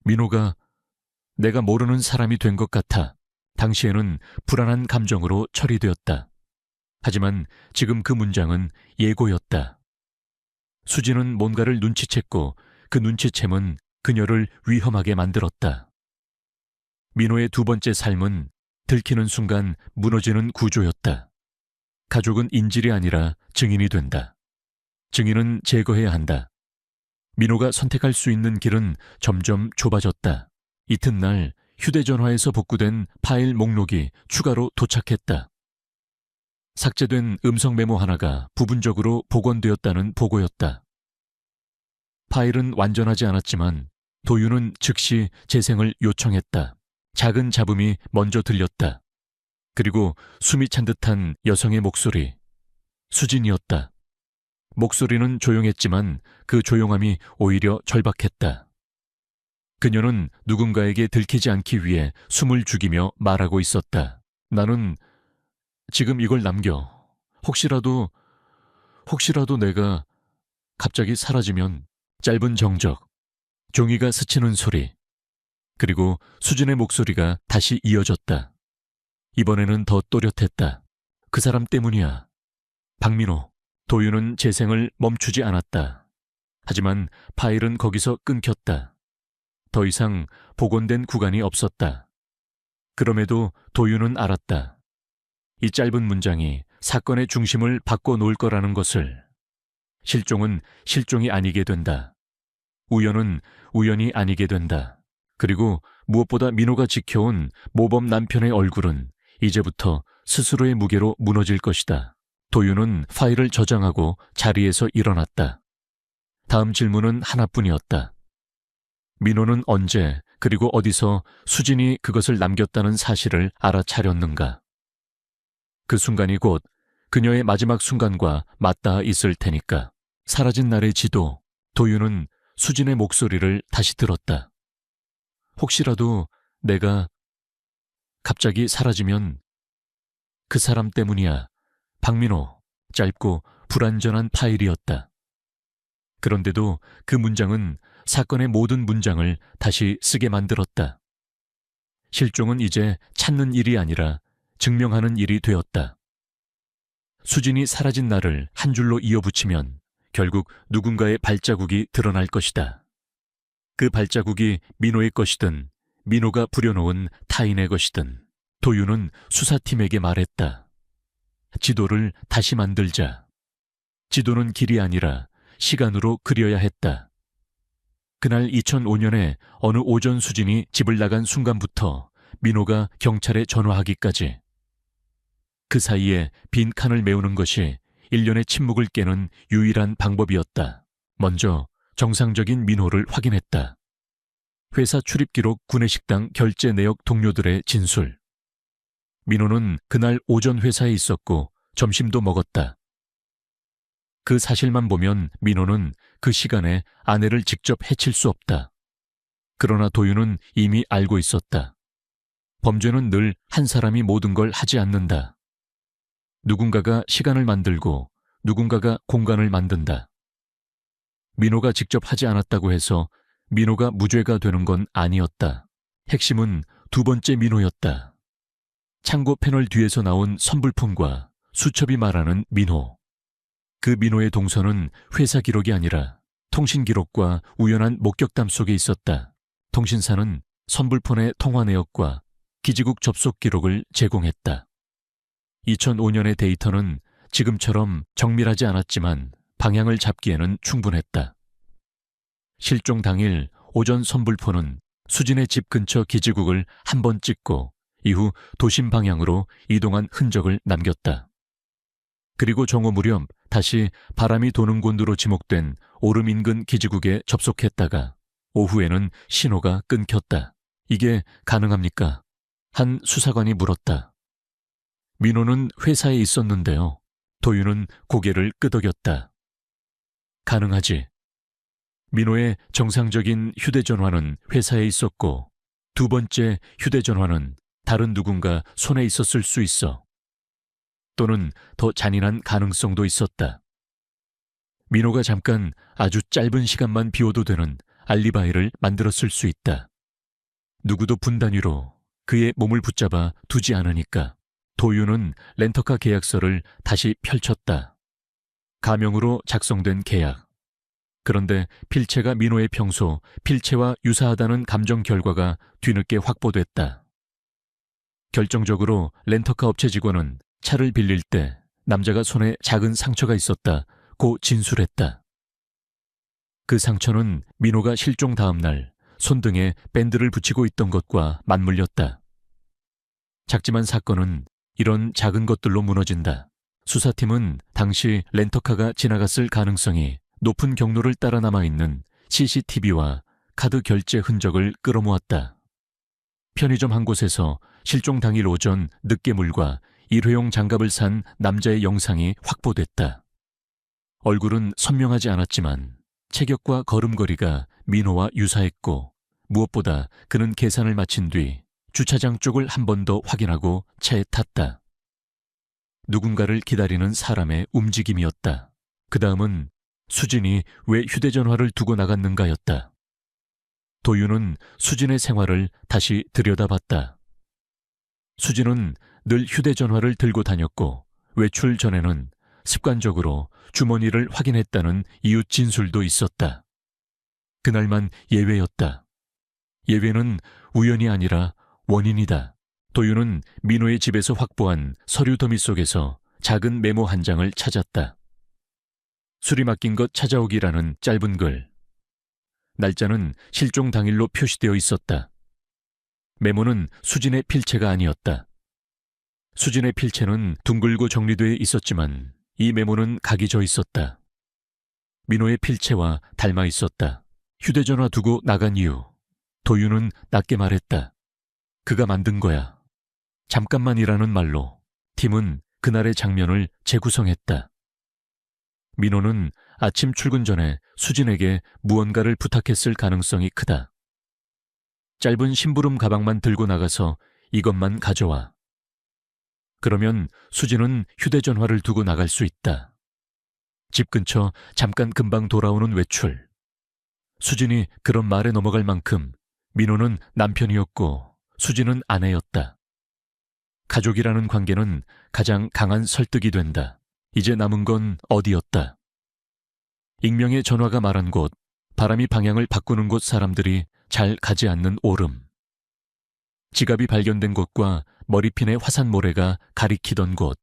민호가 내가 모르는 사람이 된 것 같아. 당시에는 불안한 감정으로 처리되었다. 하지만 지금 그 문장은 예고였다. 수진은 뭔가를 눈치챘고 그 눈치챔은 그녀를 위험하게 만들었다. 민호의 두 번째 삶은 들키는 순간 무너지는 구조였다. 가족은 인질이 아니라 증인이 된다. 증인은 제거해야 한다. 민호가 선택할 수 있는 길은 점점 좁아졌다. 이튿날 휴대전화에서 복구된 파일 목록이 추가로 도착했다. 삭제된 음성 메모 하나가 부분적으로 복원되었다는 보고였다. 파일은 완전하지 않았지만 도윤은 즉시 재생을 요청했다. 작은 잡음이 먼저 들렸다. 그리고 숨이 찬 듯한 여성의 목소리. 수진이었다. 목소리는 조용했지만 그 조용함이 오히려 절박했다. 그녀는 누군가에게 들키지 않기 위해 숨을 죽이며 말하고 있었다. 나는 지금 이걸 남겨. 혹시라도 내가 갑자기 사라지면. 짧은 정적, 종이가 스치는 소리, 그리고 수진의 목소리가 다시 이어졌다. 이번에는 더 또렷했다. 그 사람 때문이야. 박민호. 도윤은 재생을 멈추지 않았다. 하지만 파일은 거기서 끊겼다. 더 이상 복원된 구간이 없었다. 그럼에도 도윤은 알았다. 이 짧은 문장이 사건의 중심을 바꿔놓을 거라는 것을. 실종은 실종이 아니게 된다. 우연은 우연이 아니게 된다. 그리고 무엇보다 민호가 지켜온 모범 남편의 얼굴은 이제부터 스스로의 무게로 무너질 것이다. 도윤은 파일을 저장하고 자리에서 일어났다. 다음 질문은 하나뿐이었다. 민호는 언제 그리고 어디서 수진이 그것을 남겼다는 사실을 알아차렸는가? 그 순간이 곧 그녀의 마지막 순간과 맞닿아 있을 테니까. 사라진 날의 지도. 도윤은 수진의 목소리를 다시 들었다. 혹시라도 내가 갑자기 사라지면 그 사람 때문이야. 박민호. 짧고 불완전한 파일이었다. 그런데도 그 문장은 사건의 모든 문장을 다시 쓰게 만들었다. 실종은 이제 찾는 일이 아니라 증명하는 일이 되었다. 수진이 사라진 날을 한 줄로 이어붙이면 결국 누군가의 발자국이 드러날 것이다. 그 발자국이 민호의 것이든 민호가 부려놓은 타인의 것이든. 도윤은 수사팀에게 말했다. 지도를 다시 만들자. 지도는 길이 아니라 시간으로 그려야 했다. 그날 2005년에 어느 오전 수진이 집을 나간 순간부터 민호가 경찰에 전화하기까지. 그 사이에 빈 칸을 메우는 것이 일련의 침묵을 깨는 유일한 방법이었다. 먼저 정상적인 민호를 확인했다. 회사 출입기록, 구내식당 결제 내역, 동료들의 진술. 민호는 그날 오전 회사에 있었고 점심도 먹었다. 그 사실만 보면 민호는 그 시간에 아내를 직접 해칠 수 없다. 그러나 도윤은 이미 알고 있었다. 범죄는 늘 한 사람이 모든 걸 하지 않는다. 누군가가 시간을 만들고 누군가가 공간을 만든다. 민호가 직접 하지 않았다고 해서 민호가 무죄가 되는 건 아니었다. 핵심은 두 번째 민호였다. 창고 패널 뒤에서 나온 선불폰과 수첩이 말하는 민호. 그 민호의 동선은 회사 기록이 아니라 통신 기록과 우연한 목격담 속에 있었다. 통신사는 선불폰의 통화 내역과 기지국 접속 기록을 제공했다. 2005년의 데이터는 지금처럼 정밀하지 않았지만 방향을 잡기에는 충분했다. 실종 당일 오전 선불폰은 수진의 집 근처 기지국을 한 번 찍고 이후 도심 방향으로 이동한 흔적을 남겼다. 그리고 정오 무렵 다시 바람이 도는 곳으로 지목된 오름 인근 기지국에 접속했다가 오후에는 신호가 끊겼다. 이게 가능합니까? 한 수사관이 물었다. 민호는 회사에 있었는데요. 도윤은 고개를 끄덕였다. 가능하지. 민호의 정상적인 휴대전화는 회사에 있었고 두 번째 휴대전화는 다른 누군가 손에 있었을 수 있어. 또는 더 잔인한 가능성도 있었다. 민호가 잠깐 아주 짧은 시간만 비워도 되는 알리바이를 만들었을 수 있다. 누구도 분단위로 그의 몸을 붙잡아 두지 않으니까. 도윤은 렌터카 계약서를 다시 펼쳤다. 가명으로 작성된 계약. 그런데 필체가 민호의 평소 필체와 유사하다는 감정 결과가 뒤늦게 확보됐다. 결정적으로 렌터카 업체 직원은 차를 빌릴 때 남자가 손에 작은 상처가 있었다고 진술했다. 그 상처는 민호가 실종 다음 날 손등에 밴드를 붙이고 있던 것과 맞물렸다. 작지만 사건은 이런 작은 것들로 무너진다. 수사팀은 당시 렌터카가 지나갔을 가능성이 높은 경로를 따라 남아있는 CCTV와 카드 결제 흔적을 끌어모았다. 편의점 한 곳에서 실종 당일 오전 늑개물과 일회용 장갑을 산 남자의 영상이 확보됐다. 얼굴은 선명하지 않았지만 체격과 걸음걸이가 민호와 유사했고 무엇보다 그는 계산을 마친 뒤 주차장 쪽을 한 번 더 확인하고 차에 탔다. 누군가를 기다리는 사람의 움직임이었다. 그 다음은 수진이 왜 휴대전화를 두고 나갔는가였다. 도윤은 수진의 생활을 다시 들여다봤다. 수진은 늘 휴대전화를 들고 다녔고 외출 전에는 습관적으로 주머니를 확인했다는 이웃 진술도 있었다. 그날만 예외였다. 예외는 우연이 아니라 원인이다. 도윤은 민호의 집에서 확보한 서류 더미 속에서 작은 메모 한 장을 찾았다. 술이 맡긴 것 찾아오기라는 짧은 글. 날짜는 실종 당일로 표시되어 있었다. 메모는 수진의 필체가 아니었다. 수진의 필체는 둥글고 정리되어 있었지만 이 메모는 각이 져 있었다. 민호의 필체와 닮아 있었다. 휴대전화 두고 나간 이유. 도윤은 낮게 말했다. 그가 만든 거야. 잠깐만이라는 말로 팀은 그날의 장면을 재구성했다. 민호는 아침 출근 전에 수진에게 무언가를 부탁했을 가능성이 크다. 짧은 심부름 가방만 들고 나가서 이것만 가져와. 그러면 수진은 휴대전화를 두고 나갈 수 있다. 집 근처 잠깐 금방 돌아오는 외출. 수진이 그런 말에 넘어갈 만큼 민호는 남편이었고 수진은 아내였다. 가족이라는 관계는 가장 강한 설득이 된다. 이제 남은 건 어디였다. 익명의 전화가 말한 곳, 바람이 방향을 바꾸는 곳 사람들이 잘 가지 않는 오름. 지갑이 발견된 곳과 머리핀의 화산 모래가 가리키던 곳.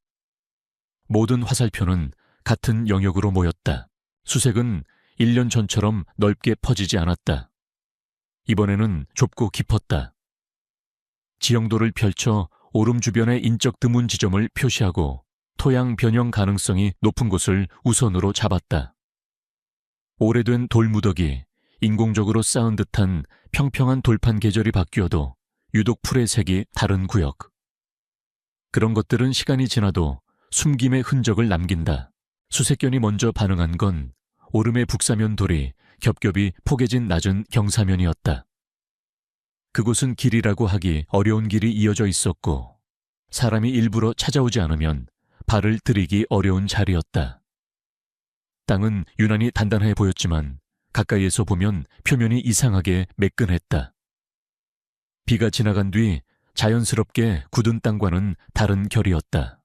모든 화살표는 같은 영역으로 모였다. 수색은 1년 전처럼 넓게 퍼지지 않았다. 이번에는 좁고 깊었다. 지형도를 펼쳐 오름 주변의 인적 드문 지점을 표시하고 토양 변형 가능성이 높은 곳을 우선으로 잡았다. 오래된 돌무더기, 인공적으로 쌓은 듯한 평평한 돌판 계절이 바뀌어도 유독 풀의 색이 다른 구역. 그런 것들은 시간이 지나도 숨김의 흔적을 남긴다. 수색견이 먼저 반응한 건 오름의 북사면 돌이 겹겹이 포개진 낮은 경사면이었다. 그곳은 길이라고 하기 어려운 길이 이어져 있었고 사람이 일부러 찾아오지 않으면 발을 들이기 어려운 자리였다. 땅은 유난히 단단해 보였지만 가까이에서 보면 표면이 이상하게 매끈했다. 비가 지나간 뒤 자연스럽게 굳은 땅과는 다른 결이었다.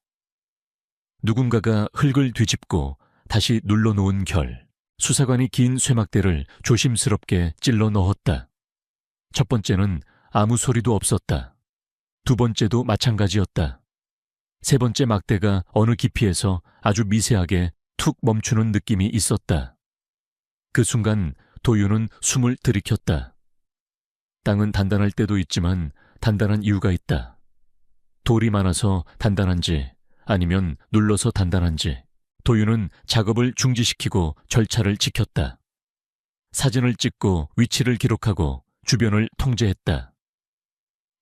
누군가가 흙을 뒤집고 다시 눌러놓은 결. 수사관이 긴 쇠막대를 조심스럽게 찔러 넣었다. 첫 번째는 아무 소리도 없었다. 두 번째도 마찬가지였다. 세 번째 막대가 어느 깊이에서 아주 미세하게 툭 멈추는 느낌이 있었다. 그 순간 도윤은 숨을 들이켰다. 땅은 단단할 때도 있지만 단단한 이유가 있다. 돌이 많아서 단단한지 아니면 눌러서 단단한지. 도윤은 작업을 중지시키고 절차를 지켰다. 사진을 찍고 위치를 기록하고 주변을 통제했다.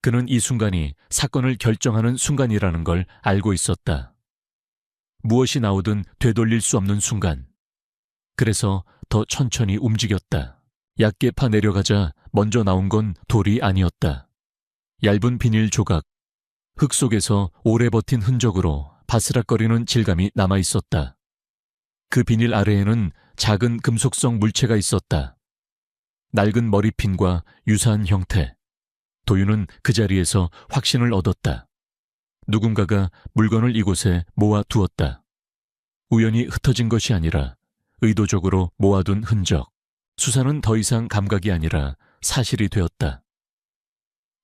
그는 이 순간이 사건을 결정하는 순간이라는 걸 알고 있었다. 무엇이 나오든 되돌릴 수 없는 순간. 그래서 더 천천히 움직였다. 얕게 파 내려가자 먼저 나온 건 돌이 아니었다. 얇은 비닐 조각. 흙 속에서 오래 버틴 흔적으로 바스락거리는 질감이 남아있었다. 그 비닐 아래에는 작은 금속성 물체가 있었다. 낡은 머리핀과 유사한 형태. 도윤은 그 자리에서 확신을 얻었다. 누군가가 물건을 이곳에 모아두었다. 우연히 흩어진 것이 아니라 의도적으로 모아둔 흔적. 수사는 더 이상 감각이 아니라 사실이 되었다.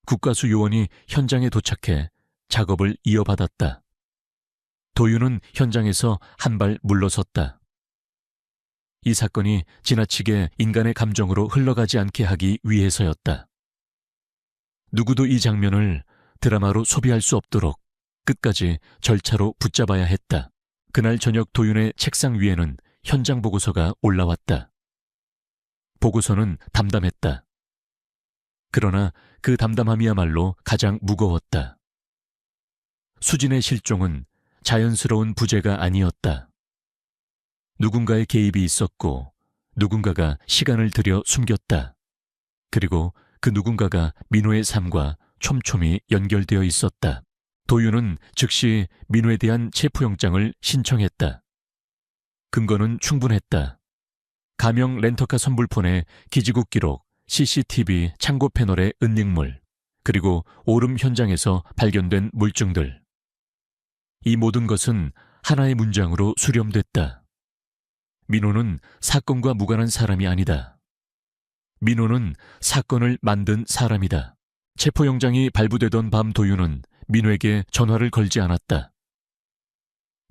국가수 요원이 현장에 도착해 작업을 이어받았다. 도윤은 현장에서 한 발 물러섰다. 이 사건이 지나치게 인간의 감정으로 흘러가지 않게 하기 위해서였다. 누구도 이 장면을 드라마로 소비할 수 없도록 끝까지 절차로 붙잡아야 했다. 그날 저녁 도윤의 책상 위에는 현장 보고서가 올라왔다. 보고서는 담담했다. 그러나 그 담담함이야말로 가장 무거웠다. 수진의 실종은 자연스러운 부재가 아니었다. 누군가의 개입이 있었고 누군가가 시간을 들여 숨겼다. 그리고 그 누군가가 민호의 삶과 촘촘히 연결되어 있었다. 도윤은 즉시 민호에 대한 체포영장을 신청했다. 근거는 충분했다. 가명 렌터카 선불폰의 기지국 기록, CCTV 창고 패널의 은닉물, 그리고 오름 현장에서 발견된 물증들. 이 모든 것은 하나의 문장으로 수렴됐다. 민호는 사건과 무관한 사람이 아니다. 민호는 사건을 만든 사람이다. 체포영장이 발부되던 밤 도윤은 민호에게 전화를 걸지 않았다.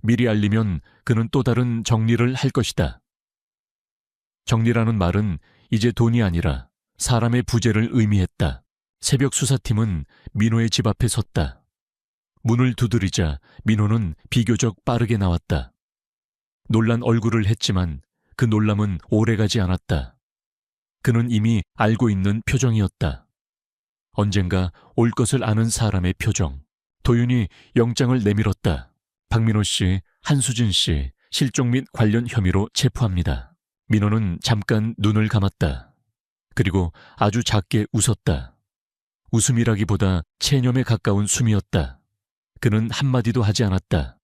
미리 알리면 그는 또 다른 정리를 할 것이다. 정리라는 말은 이제 돈이 아니라 사람의 부재를 의미했다. 새벽 수사팀은 민호의 집 앞에 섰다. 문을 두드리자 민호는 비교적 빠르게 나왔다. 놀란 얼굴을 했지만 그 놀람은 오래가지 않았다. 그는 이미 알고 있는 표정이었다. 언젠가 올 것을 아는 사람의 표정. 도윤이 영장을 내밀었다. 박민호 씨, 한수진 씨, 실종 및 관련 혐의로 체포합니다. 민호는 잠깐 눈을 감았다. 그리고 아주 작게 웃었다. 웃음이라기보다 체념에 가까운 숨이었다. 그는 한마디도 하지 않았다.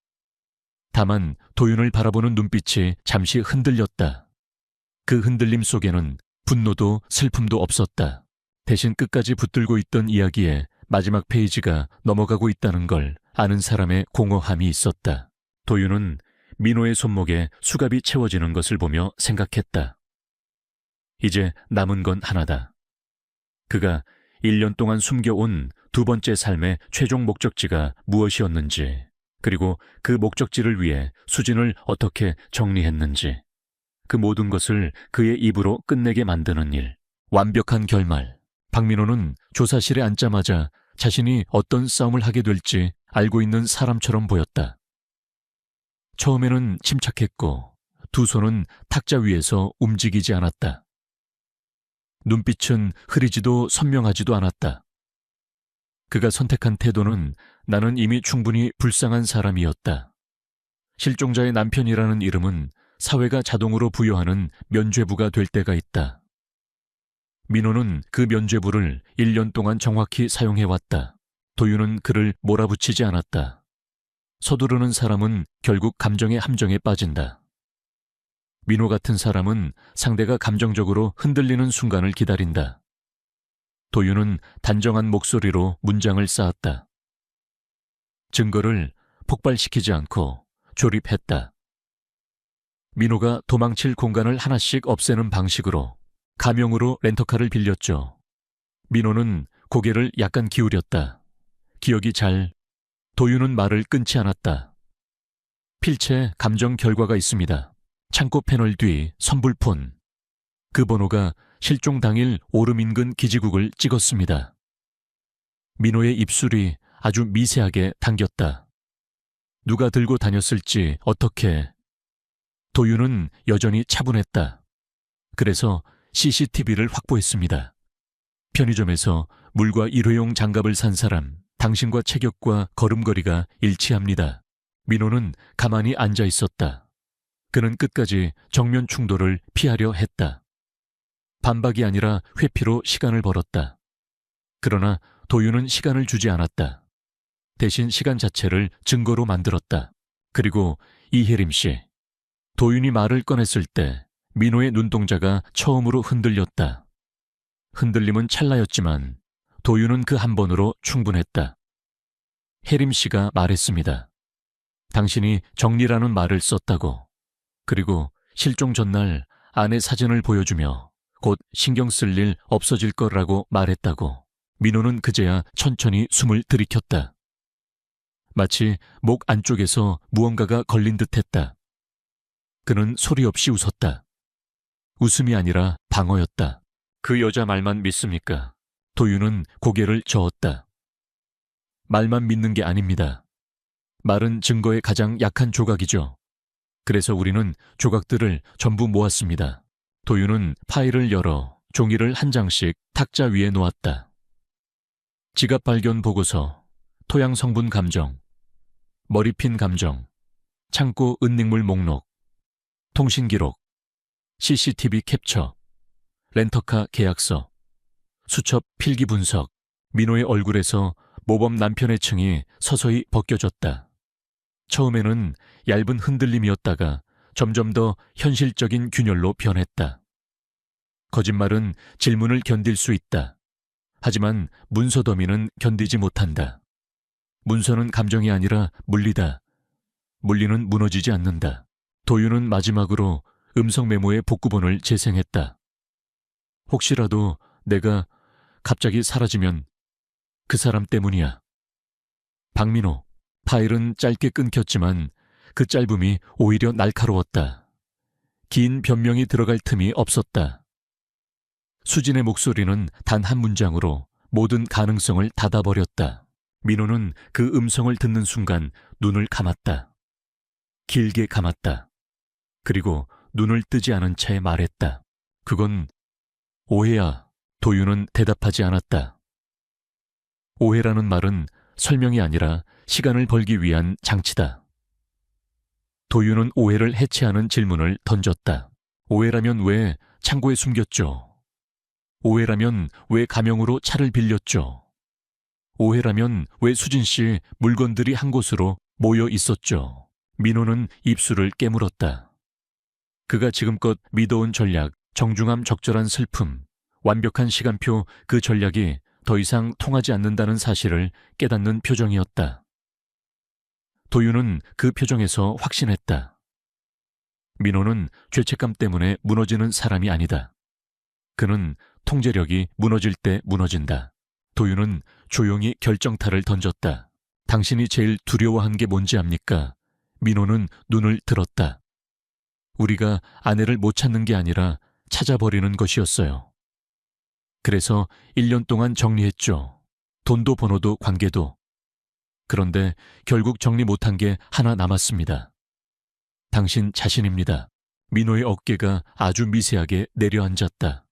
다만 도윤을 바라보는 눈빛이 잠시 흔들렸다. 그 흔들림 속에는 분노도 슬픔도 없었다. 대신 끝까지 붙들고 있던 이야기의 마지막 페이지가 넘어가고 있다는 걸 아는 사람의 공허함이 있었다. 도윤은 민호의 손목에 수갑이 채워지는 것을 보며 생각했다. 이제 남은 건 하나다. 그가 1년 동안 숨겨온 두 번째 삶의 최종 목적지가 무엇이었는지, 그리고 그 목적지를 위해 수진을 어떻게 정리했는지, 그 모든 것을 그의 입으로 끝내게 만드는 일. 완벽한 결말. 박민호는 조사실에 앉자마자 자신이 어떤 싸움을 하게 될지 알고 있는 사람처럼 보였다. 처음에는 침착했고 두 손은 탁자 위에서 움직이지 않았다. 눈빛은 흐리지도 선명하지도 않았다. 그가 선택한 태도는 나는 이미 충분히 불쌍한 사람이었다. 실종자의 남편이라는 이름은 사회가 자동으로 부여하는 면죄부가 될 때가 있다. 민호는 그 면죄부를 1년 동안 정확히 사용해왔다. 도윤은 그를 몰아붙이지 않았다. 서두르는 사람은 결국 감정의 함정에 빠진다. 민호 같은 사람은 상대가 감정적으로 흔들리는 순간을 기다린다. 도윤은 단정한 목소리로 문장을 쌓았다. 증거를 폭발시키지 않고 조립했다. 민호가 도망칠 공간을 하나씩 없애는 방식으로 가명으로 렌터카를 빌렸죠. 민호는 고개를 약간 기울였다. 기억이 잘. 도윤은 말을 끊지 않았다. 필체 감정 결과가 있습니다. 창고 패널 뒤 선불폰. 그 번호가 실종 당일 오름 인근 기지국을 찍었습니다. 민호의 입술이 아주 미세하게 당겼다. 누가 들고 다녔을지 어떻게. 도윤은 여전히 차분했다. 그래서 CCTV를 확보했습니다. 편의점에서 물과 일회용 장갑을 산 사람, 당신과 체격과 걸음걸이가 일치합니다. 민호는 가만히 앉아 있었다. 그는 끝까지 정면 충돌을 피하려 했다. 반박이 아니라 회피로 시간을 벌었다. 그러나 도윤은 시간을 주지 않았다. 대신 시간 자체를 증거로 만들었다. 그리고 이혜림 씨. 도윤이 말을 꺼냈을 때 민호의 눈동자가 처음으로 흔들렸다. 흔들림은 찰나였지만 도윤은 그 한 번으로 충분했다. 혜림 씨가 말했습니다. 당신이 정리라는 말을 썼다고. 그리고 실종 전날 아내 사진을 보여주며 곧 신경 쓸 일 없어질 거라고 말했다고. 민호는 그제야 천천히 숨을 들이켰다. 마치 목 안쪽에서 무언가가 걸린 듯했다. 그는 소리 없이 웃었다. 웃음이 아니라 방어였다. 그 여자 말만 믿습니까? 도윤은 고개를 저었다. 말만 믿는 게 아닙니다. 말은 증거의 가장 약한 조각이죠. 그래서 우리는 조각들을 전부 모았습니다. 도윤은 파일을 열어 종이를 한 장씩 탁자 위에 놓았다. 지갑 발견 보고서, 토양 성분 감정, 머리핀 감정, 창고 은닉물 목록, 통신 기록, CCTV 캡처, 렌터카 계약서, 수첩 필기 분석. 민호의 얼굴에서 모범 남편의 층이 서서히 벗겨졌다. 처음에는 얇은 흔들림이었다가 점점 더 현실적인 균열로 변했다. 거짓말은 질문을 견딜 수 있다. 하지만 문서 더미는 견디지 못한다. 문서는 감정이 아니라 물리다. 물리는 무너지지 않는다. 도윤은 마지막으로 음성 메모의 복구본을 재생했다. 혹시라도 내가 갑자기 사라지면 그 사람 때문이야. 박민호. 파일은 짧게 끊겼지만 그 짧음이 오히려 날카로웠다. 긴 변명이 들어갈 틈이 없었다. 수진의 목소리는 단 한 문장으로 모든 가능성을 닫아버렸다. 민호는 그 음성을 듣는 순간 눈을 감았다. 길게 감았다. 그리고 눈을 뜨지 않은 채 말했다. 그건 오해야. 도윤은 대답하지 않았다. 오해라는 말은 설명이 아니라 시간을 벌기 위한 장치다. 도윤은 오해를 해체하는 질문을 던졌다. 오해라면 왜 창고에 숨겼죠? 오해라면 왜 가명으로 차를 빌렸죠? 오해라면 왜 수진 씨 물건들이 한 곳으로 모여 있었죠? 민호는 입술을 깨물었다. 그가 지금껏 믿어온 전략, 정중함 적절한 슬픔, 완벽한 시간표, 그 전략이 더 이상 통하지 않는다는 사실을 깨닫는 표정이었다. 도윤은 그 표정에서 확신했다. 민호는 죄책감 때문에 무너지는 사람이 아니다. 그는 통제력이 무너질 때 무너진다. 도윤은 조용히 결정타를 던졌다. 당신이 제일 두려워한 게 뭔지 압니까? 민호는 눈을 들었다. 우리가 아내를 못 찾는 게 아니라 찾아버리는 것이었어요. 그래서 1년 동안 정리했죠. 돈도 번호도 관계도. 그런데 결국 정리 못한 게 하나 남았습니다. 당신 자신입니다. 민호의 어깨가 아주 미세하게 내려앉았다.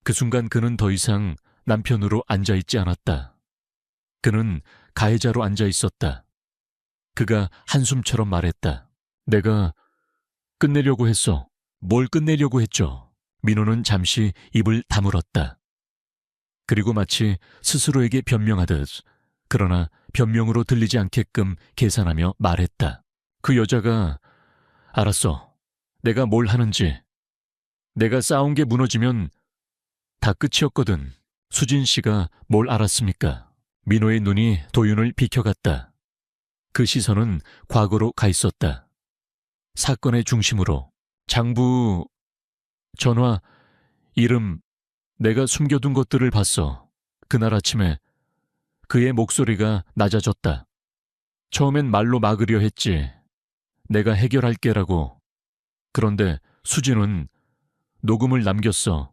그 순간 그는 더 이상 남편으로 앉아있지 않았다. 그는 가해자로 앉아있었다. 그가 한숨처럼 말했다. 내가 끝내려고 했어. 뭘 끝내려고 했죠? 민호는 잠시 입을 다물었다. 그리고 마치 스스로에게 변명하듯, 그러나 변명으로 들리지 않게끔 계산하며 말했다. 그 여자가 알았어. 내가 뭘 하는지. 내가 싸운 게 무너지면 다 끝이었거든. 수진 씨가 뭘 알았습니까? 민호의 눈이 도윤을 비켜갔다. 그 시선은 과거로 가 있었다. 사건의 중심으로. 장부, 전화, 이름, 내가 숨겨둔 것들을 봤어. 그날 아침에 그의 목소리가 낮아졌다. 처음엔 말로 막으려 했지. 내가 해결할게라고. 그런데 수진은 녹음을 남겼어.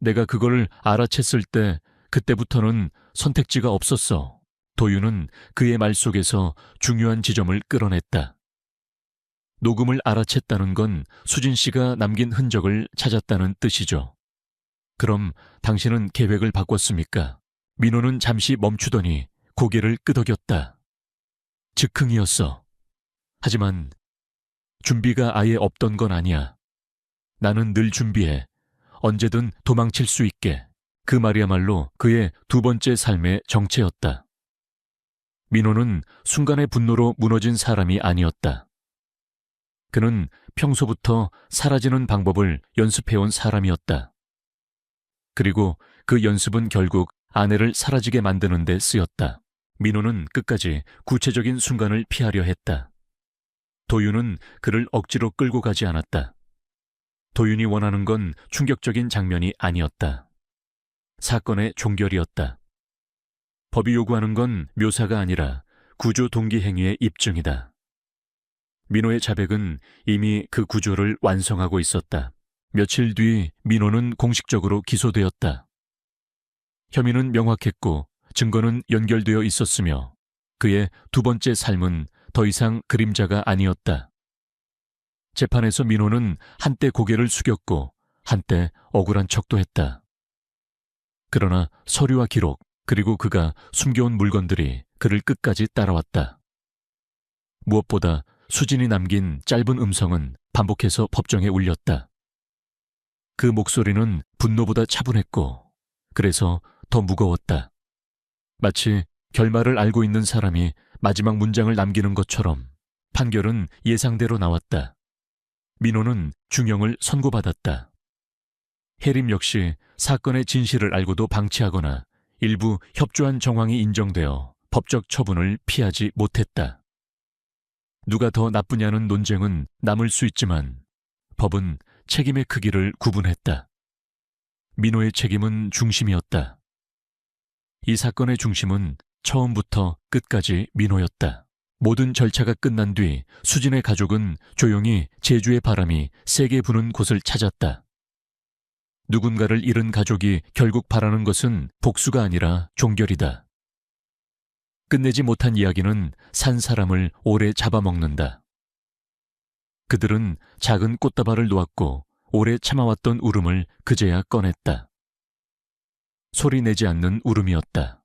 내가 그걸 알아챘을 때 그때부터는 선택지가 없었어. 도윤은 그의 말 속에서 중요한 지점을 끌어냈다. 녹음을 알아챘다는 건 수진 씨가 남긴 흔적을 찾았다는 뜻이죠. 그럼 당신은 계획을 바꿨습니까? 민호는 잠시 멈추더니 고개를 끄덕였다. 즉흥이었어. 하지만 준비가 아예 없던 건 아니야. 나는 늘 준비해. 언제든 도망칠 수 있게. 그 말이야말로 그의 두 번째 삶의 정체였다. 민호는 순간의 분노로 무너진 사람이 아니었다. 그는 평소부터 사라지는 방법을 연습해온 사람이었다. 그리고 그 연습은 결국 아내를 사라지게 만드는 데 쓰였다. 민호는 끝까지 구체적인 순간을 피하려 했다. 도윤은 그를 억지로 끌고 가지 않았다. 도윤이 원하는 건 충격적인 장면이 아니었다. 사건의 종결이었다. 법이 요구하는 건 묘사가 아니라 구조 동기 행위의 입증이다. 민호의 자백은 이미 그 구조를 완성하고 있었다. 며칠 뒤 민호는 공식적으로 기소되었다. 혐의는 명확했고 증거는 연결되어 있었으며 그의 두 번째 삶은 더 이상 그림자가 아니었다. 재판에서 민호는 한때 고개를 숙였고 한때 억울한 척도 했다. 그러나 서류와 기록 그리고 그가 숨겨온 물건들이 그를 끝까지 따라왔다. 무엇보다 수진이 남긴 짧은 음성은 반복해서 법정에 울렸다. 그 목소리는 분노보다 차분했고 그래서 더 무거웠다. 마치 결말을 알고 있는 사람이 마지막 문장을 남기는 것처럼 판결은 예상대로 나왔다. 민호는 중형을 선고받았다. 해림 역시 사건의 진실을 알고도 방치하거나 일부 협조한 정황이 인정되어 법적 처분을 피하지 못했다. 누가 더 나쁘냐는 논쟁은 남을 수 있지만 법은 책임의 크기를 구분했다. 민호의 책임은 중심이었다. 이 사건의 중심은 처음부터 끝까지 민호였다. 모든 절차가 끝난 뒤 수진의 가족은 조용히 제주의 바람이 세게 부는 곳을 찾았다. 누군가를 잃은 가족이 결국 바라는 것은 복수가 아니라 종결이다. 끝내지 못한 이야기는 산 사람을 오래 잡아먹는다. 그들은 작은 꽃다발을 놓았고 오래 참아왔던 울음을 그제야 꺼냈다. 소리 내지 않는 울음이었다.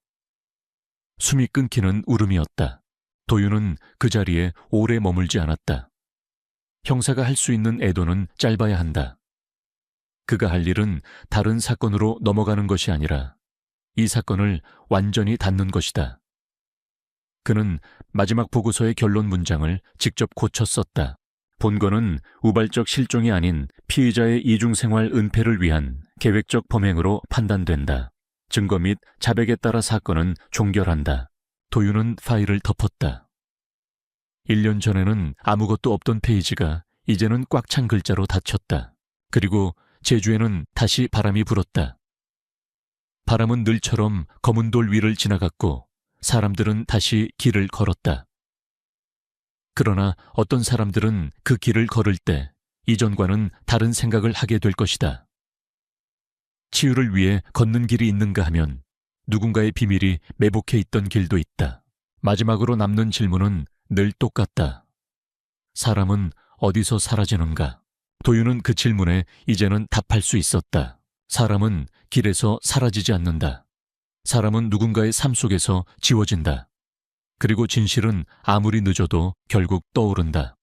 숨이 끊기는 울음이었다. 도윤은 그 자리에 오래 머물지 않았다. 형사가 할 수 있는 애도는 짧아야 한다. 그가 할 일은 다른 사건으로 넘어가는 것이 아니라 이 사건을 완전히 닫는 것이다. 그는 마지막 보고서의 결론 문장을 직접 고쳐 썼다. 본건은 우발적 실종이 아닌 피의자의 이중생활 은폐를 위한 계획적 범행으로 판단된다. 증거 및 자백에 따라 사건은 종결한다. 도윤은 파일을 덮었다. 1년 전에는 아무것도 없던 페이지가 이제는 꽉 찬 글자로 닫혔다. 그리고 제주에는 다시 바람이 불었다. 바람은 늘처럼 검은 돌 위를 지나갔고 사람들은 다시 길을 걸었다. 그러나 어떤 사람들은 그 길을 걸을 때 이전과는 다른 생각을 하게 될 것이다. 치유를 위해 걷는 길이 있는가 하면 누군가의 비밀이 매복해 있던 길도 있다. 마지막으로 남는 질문은 늘 똑같다. 사람은 어디서 사라지는가? 도윤은 그 질문에 이제는 답할 수 있었다. 사람은 길에서 사라지지 않는다. 사람은 누군가의 삶 속에서 지워진다. 그리고 진실은 아무리 늦어도 결국 떠오른다.